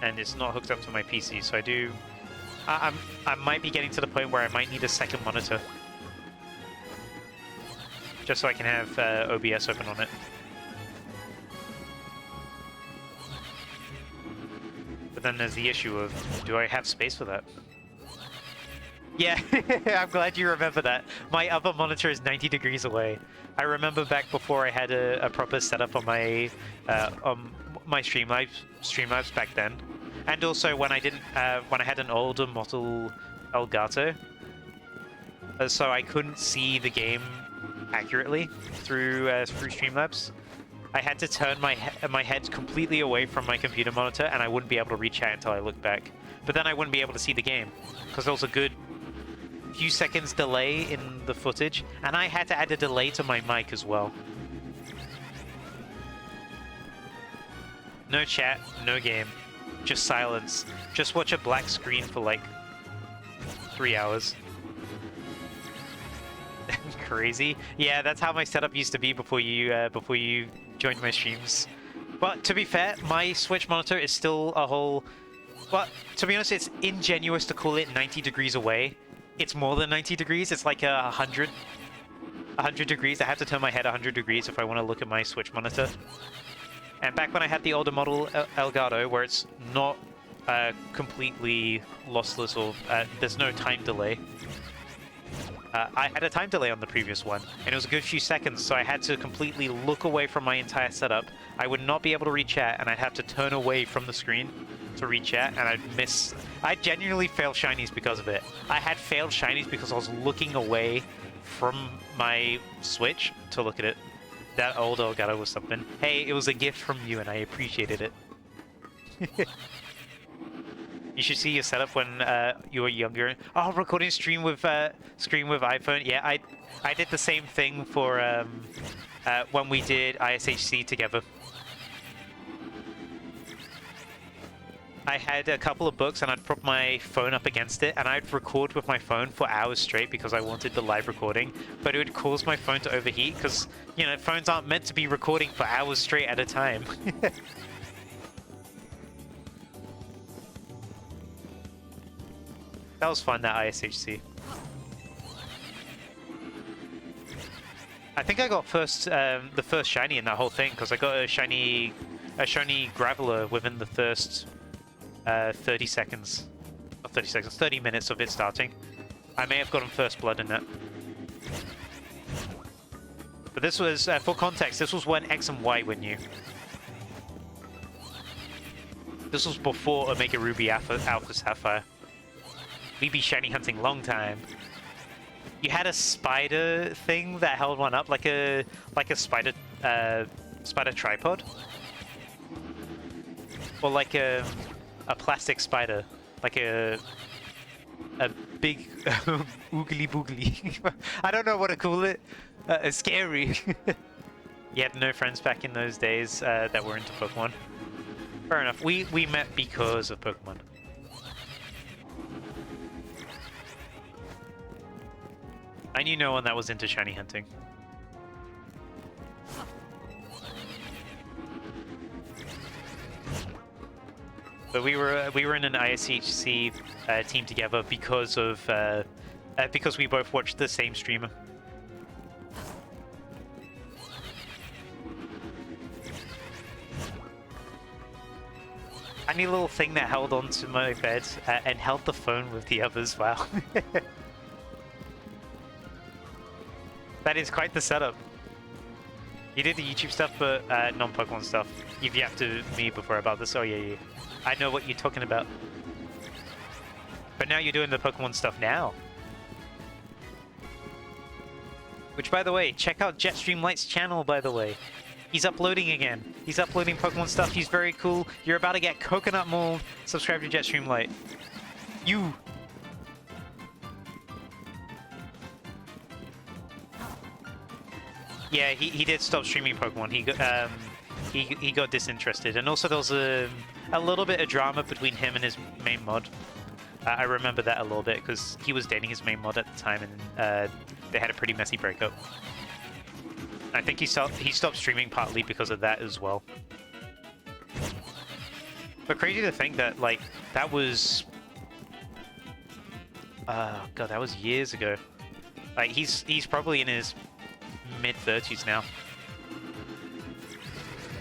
And it's not hooked up to my PC, so I might be getting to the point where I might need a second monitor. Just so I can have OBS open on it. But then there's the issue of, do I have space for that? Yeah, I'm glad you remember that. My other monitor is 90 degrees away. I remember back before I had a proper setup on my Streamlabs back then, and also when I had an older model Elgato, so I couldn't see the game accurately through Streamlabs. I had to turn my head completely away from my computer monitor, and I wouldn't be able to reach out until I looked back. But then I wouldn't be able to see the game because there was a good few seconds delay in the footage, and I had to add a delay to my mic as well. No chat, no game, just silence. Just watch a black screen for like 3 hours. Crazy. Yeah, that's how my setup used to be before you joined my streams. But to be fair, my Switch monitor is still a whole... Well, to be honest, it's ingenuous to call it 90 degrees away. It's more than 90 degrees. It's like 100 degrees. I have to turn my head 100 degrees if I want to look at my Switch monitor. And back when I had the older model Elgato, where it's not completely lossless or there's no time delay, I had a time delay on the previous one, and it was a good few seconds, so I had to completely look away from my entire setup. I would not be able to read chat, and I'd have to turn away from the screen to read chat, and I'd genuinely fail shinies because of it. I had failed shinies because I was looking away from my Switch to look at it. That old Elgato was something. Hey, it was a gift from you, and I appreciated it. You should see your setup when you were younger. Oh, recording stream with iPhone. Yeah, I did the same thing for when we did ISHC together. I had a couple of books and I'd prop my phone up against it and I'd record with my phone for hours straight because I wanted the live recording, but it would cause my phone to overheat because, you know, phones aren't meant to be recording for hours straight at a time. That was fun, that ISHC. I think I got the first shiny in that whole thing because I got a shiny Graveler within the first 30 seconds. Not 30 seconds, 30 minutes of it starting. I may have gotten first blood in it. But this was, for context, this was when X and Y were new. This was before Omega Ruby Alpha Sapphire. We be shiny hunting long time. You had a spider thing that held one up, like a spider spider tripod, or like a plastic spider, like a big oogly boogly. I don't know what to call it. Scary. You had no friends back in those days that were into Pokemon. Fair enough. We met because of Pokemon. I knew no one that was into shiny hunting. But we were in an ISHC team together because we both watched the same streamer. Tiny little thing that held onto my bed and held the phone with the others. Wow. That is quite the setup. You did the YouTube stuff, but non-Pokemon stuff. You've yapped to me before about this. Oh yeah. I know what you're talking about. But now you're doing the Pokemon stuff now. Which, by the way, check out JetStreamLight's channel, by the way. He's uploading again. He's uploading Pokemon stuff. He's very cool. You're about to get coconut mold. Subscribe to JetStreamLight. You! Yeah, he did stop streaming Pokemon. He got disinterested, and also there was a little bit of drama between him and his main mod. I remember that a little bit because he was dating his main mod at the time, and they had a pretty messy breakup. I think he stopped streaming partly because of that as well. But crazy to think that like that was, God, that was years ago. Like he's probably in his mid-30s now.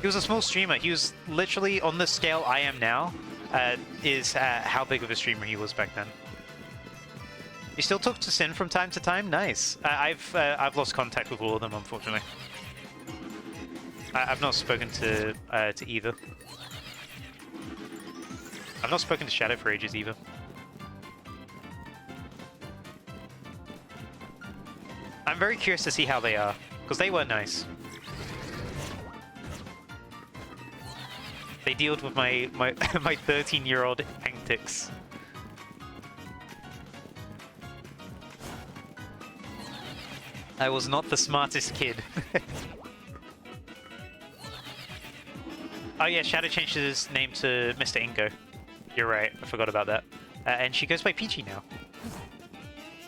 He was a small streamer. He was literally on the scale I am now, is how big of a streamer he was back then. You still talk to Sin from time to time? Nice. I've lost contact with all of them, unfortunately. I've not spoken to either. I've not spoken to Shadow for ages either. I'm very curious to see how they are, because they were nice. They dealt with my 13-year-old antics. I was not the smartest kid. Oh yeah, Shadow changed his name to Mr. Ingo. You're right, I forgot about that. And she goes by Peachy now.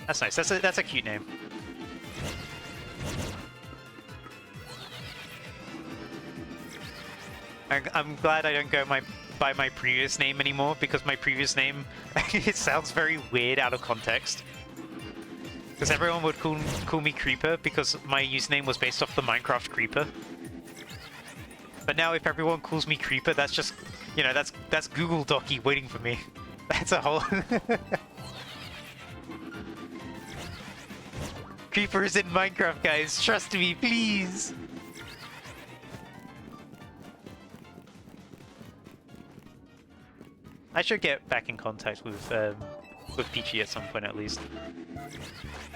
That's nice. That's a cute name. I'm glad I don't go by my previous name anymore, because my previous name, it sounds very weird out of context. Because everyone would call me Creeper, because my username was based off the Minecraft Creeper. But now if everyone calls me Creeper, that's just, you know, that's Google Docky waiting for me. That's a whole... Creeper is in Minecraft, guys. Trust me, please. I should get back in contact with Peachy at some point at least.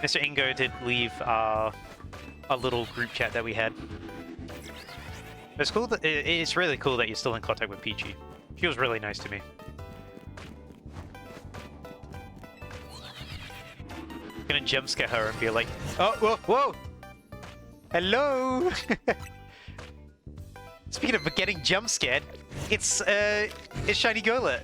Mr. Ingo did leave our little group chat that we had. It's cool that it's really cool that you're still in contact with Peachy. She was really nice to me. I'm gonna jump scare her and be like, oh, whoa, whoa! Hello! Speaking of getting jump scared, it's Shiny Golett.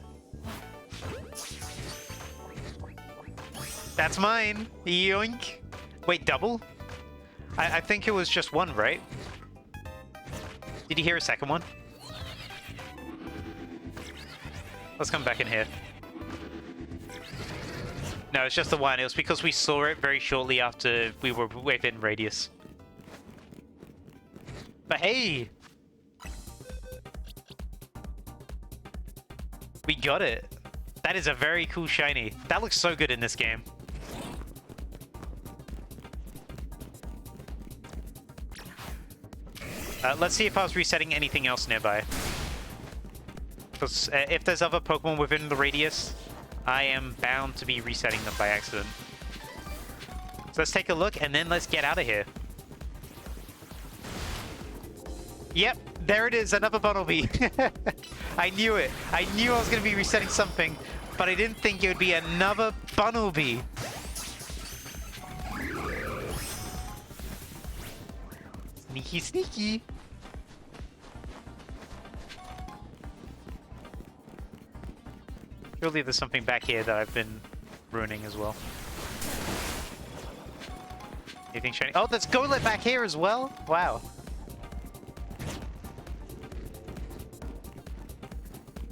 That's mine. Yoink. Wait, double? I think it was just one, right? Did you hear a second one? Let's come back in here. No, it's just the one. It was because we saw it very shortly after we were within radius. But hey! We got it. That is a very cool shiny. That looks so good in this game. Let's see if I was resetting anything else nearby. Because if there's other Pokemon within the radius, I am bound to be resetting them by accident. So let's take a look and then let's get out of here. Yep, there it is, another Bunnelby. I knew it. I knew I was going to be resetting something, but I didn't think it would be another Bunnelby. Sneaky, sneaky. Surely there's something back here that I've been ruining as well. Anything shiny? Oh, there's Golett back here as well? Wow.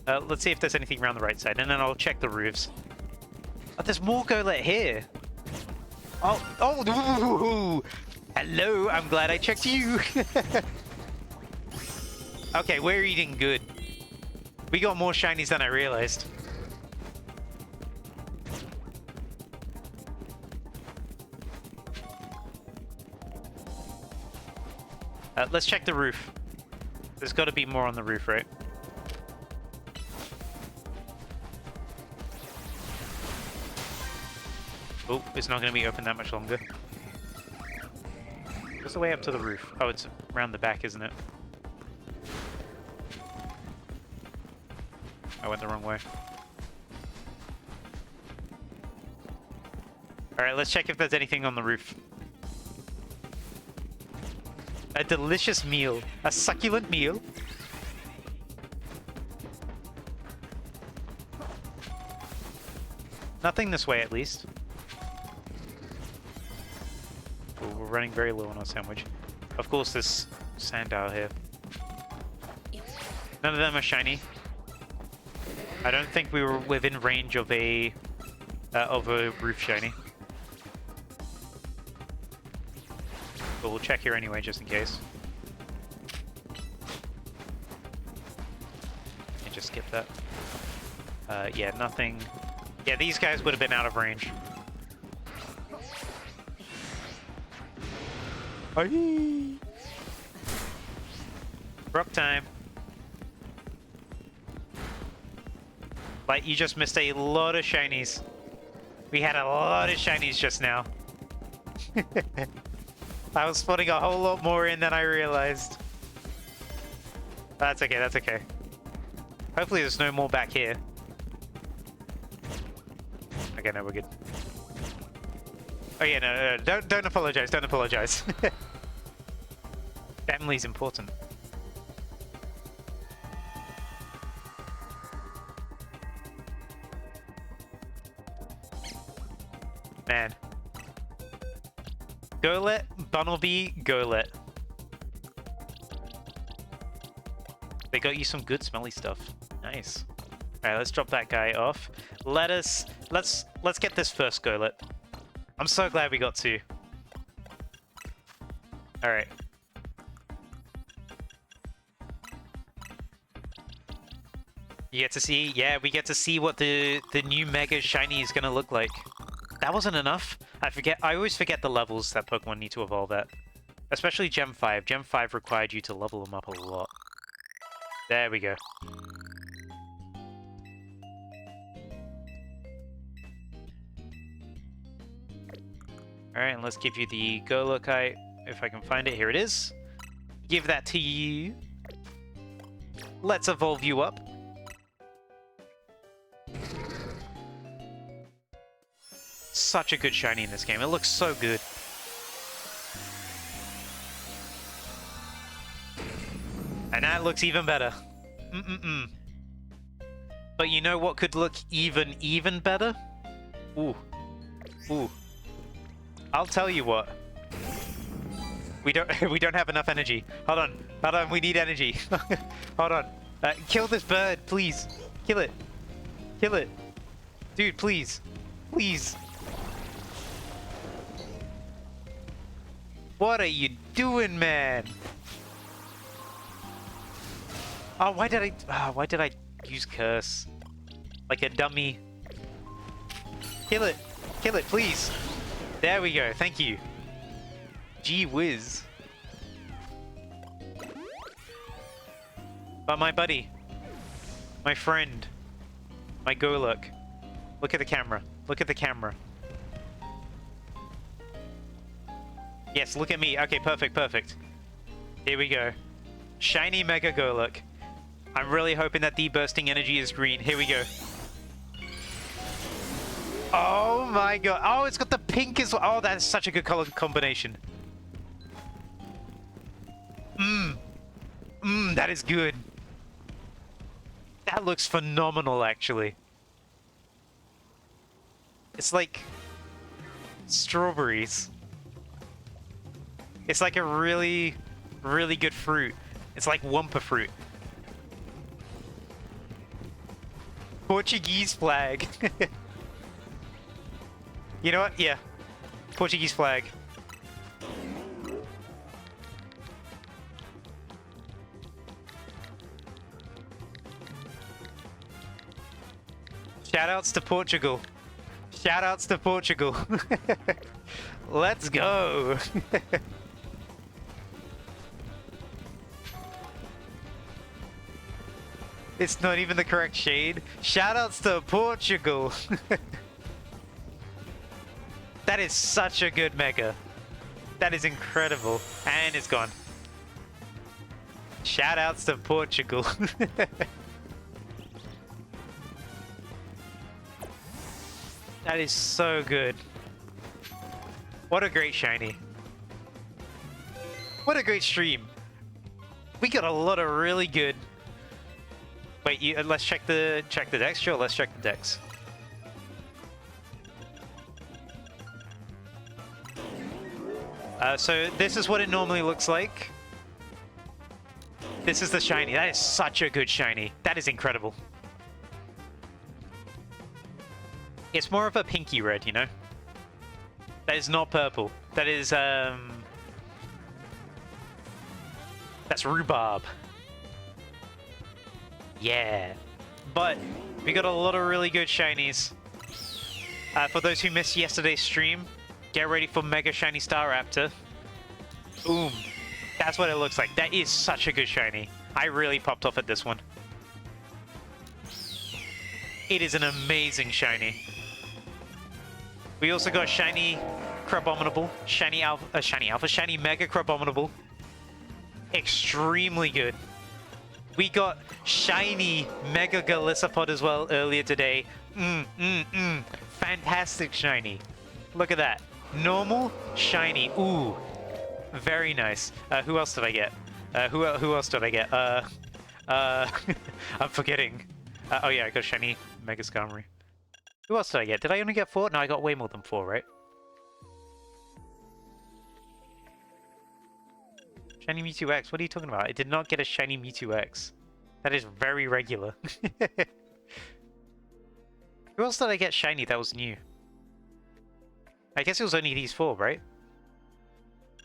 Let's see if there's anything around the right side, and then I'll check the roofs. Oh, there's more Golett here. Oh, hello, I'm glad I checked you. Okay, we're eating good. We got more shinies than I realized. Let's check the roof. There's got to be more on the roof, right? Oh, it's not going to be open that much longer. What's the way up to the roof? Oh, it's around the back, isn't it? I went the wrong way. Alright, let's check if there's anything on the roof. A delicious meal. A succulent meal. Nothing this way, at least. Oh, we're running very low on our sandwich. Of course, there's sand out here. None of them are shiny. I don't think we were within range of a roof shiny. But we'll check here anyway, just in case. And just skip that. Yeah, nothing. Yeah, these guys would have been out of range. Aye. Brook time. But you just missed a lot of shinies. We had a lot of shinies just now. I was putting a whole lot more in than I realized. That's okay, that's okay. Hopefully there's no more back here. Okay, no, we're good. Oh yeah, no, don't apologize, don't apologize. Family's important. Man. Golett, Bunnelby, Golett. They got you some good smelly stuff. Nice. Alright, let's drop that guy off. Let's get this first Golett. I'm so glad we got two. Alright. You get to see, yeah, we get to see what the new Mega Shiny is gonna look like. That wasn't enough. I always forget the levels that Pokemon need to evolve at. Especially Gem 5. Gem 5 required you to level them up a lot. There we go. Alright, and let's give you the Golett if I can find it. Here it is. Give that to you. Let's evolve you up. Such a good shiny in this game. It looks so good. And that looks even better. But you know what could look even better? Ooh. Ooh. I'll tell you what. We don't have enough energy. Hold on, we need energy. Hold on. Kill this bird, please. Kill it. Kill it. Dude, please. Please. What are you doing, man? Oh, why did I use curse? Like a dummy. Kill it. Kill it, please. There we go. Thank you. Gee whiz. But my buddy, my friend, my Golurk, look at the camera. Look at the camera. Yes, look at me. Okay, perfect, perfect. Here we go. Shiny Mega Golurk. I'm really hoping that the bursting energy is green. Here we go. Oh my god. Oh, it's got the pink as well. Oh, that's such a good color combination. That is good. That looks phenomenal, actually. It's like strawberries. It's like a really, really good fruit. It's like Wumpa fruit. Portuguese flag. You know what? Yeah. Portuguese flag. Shoutouts to Portugal. Shoutouts to Portugal. Let's go. It's not even the correct shade. Shoutouts to Portugal. That is such a good mega. That is incredible. And it's gone. Shoutouts to Portugal. That is so good. What a great shiny. What a great stream. We got a lot of really good. Wait, let's check the decks. Sure, let's check the decks. So this is what it normally looks like. This is the shiny. That is such a good shiny. That is incredible. It's more of a pinky red, you know? That is not purple. That is, that's rhubarb. Yeah. But we got a lot of really good shinies. For those who missed yesterday's stream, get ready for Mega Shiny Staraptor. Boom. That's what it looks like. That is such a good shiny. I really popped off at this one. It is an amazing shiny. We also got Shiny Crabominable, Shiny Mega Crabominable. Extremely good. We got Shiny Mega Galissapod as well earlier today. Fantastic shiny. Look at that. Normal, shiny. Ooh. Very nice. Who else did I get? Who else did I get? I'm forgetting. Oh yeah, I got Shiny Mega Skarmory. Who else did I get? Did I only get 4? No, I got way more than 4, right? Shiny Mewtwo X. What are you talking about? I did not get a Shiny Mewtwo X. That is very regular. Who else did I get shiny that was new? I guess it was only these 4, right?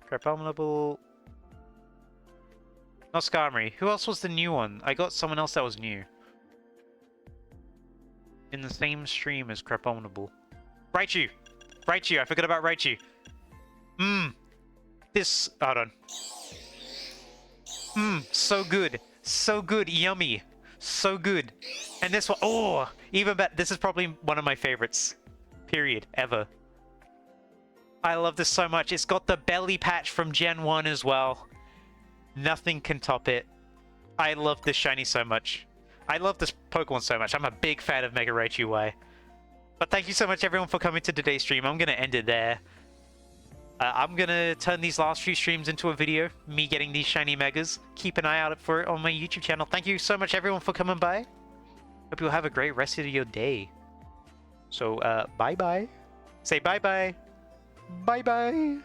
Crabominable. Not Skarmory. Who else was the new one? I got someone else that was new. In the same stream as Crabominable. Raichu! Raichu! I forgot about Raichu. This... Hold on. So good. So good. Yummy. So good. And this one... Oh! Even better. This is probably one of my favorites. Period. Ever. I love this so much. It's got the belly patch from Gen 1 as well. Nothing can top it. I love this shiny so much. I love this Pokemon so much. I'm a big fan of Mega Raichu Y. But thank you so much everyone for coming to today's stream. I'm going to end it there. I'm going to turn these last few streams into a video. Me getting these shiny Megas. Keep an eye out for it on my YouTube channel. Thank you so much everyone for coming by. Hope you'll have a great rest of your day. So, bye-bye. Say bye-bye. Bye-bye.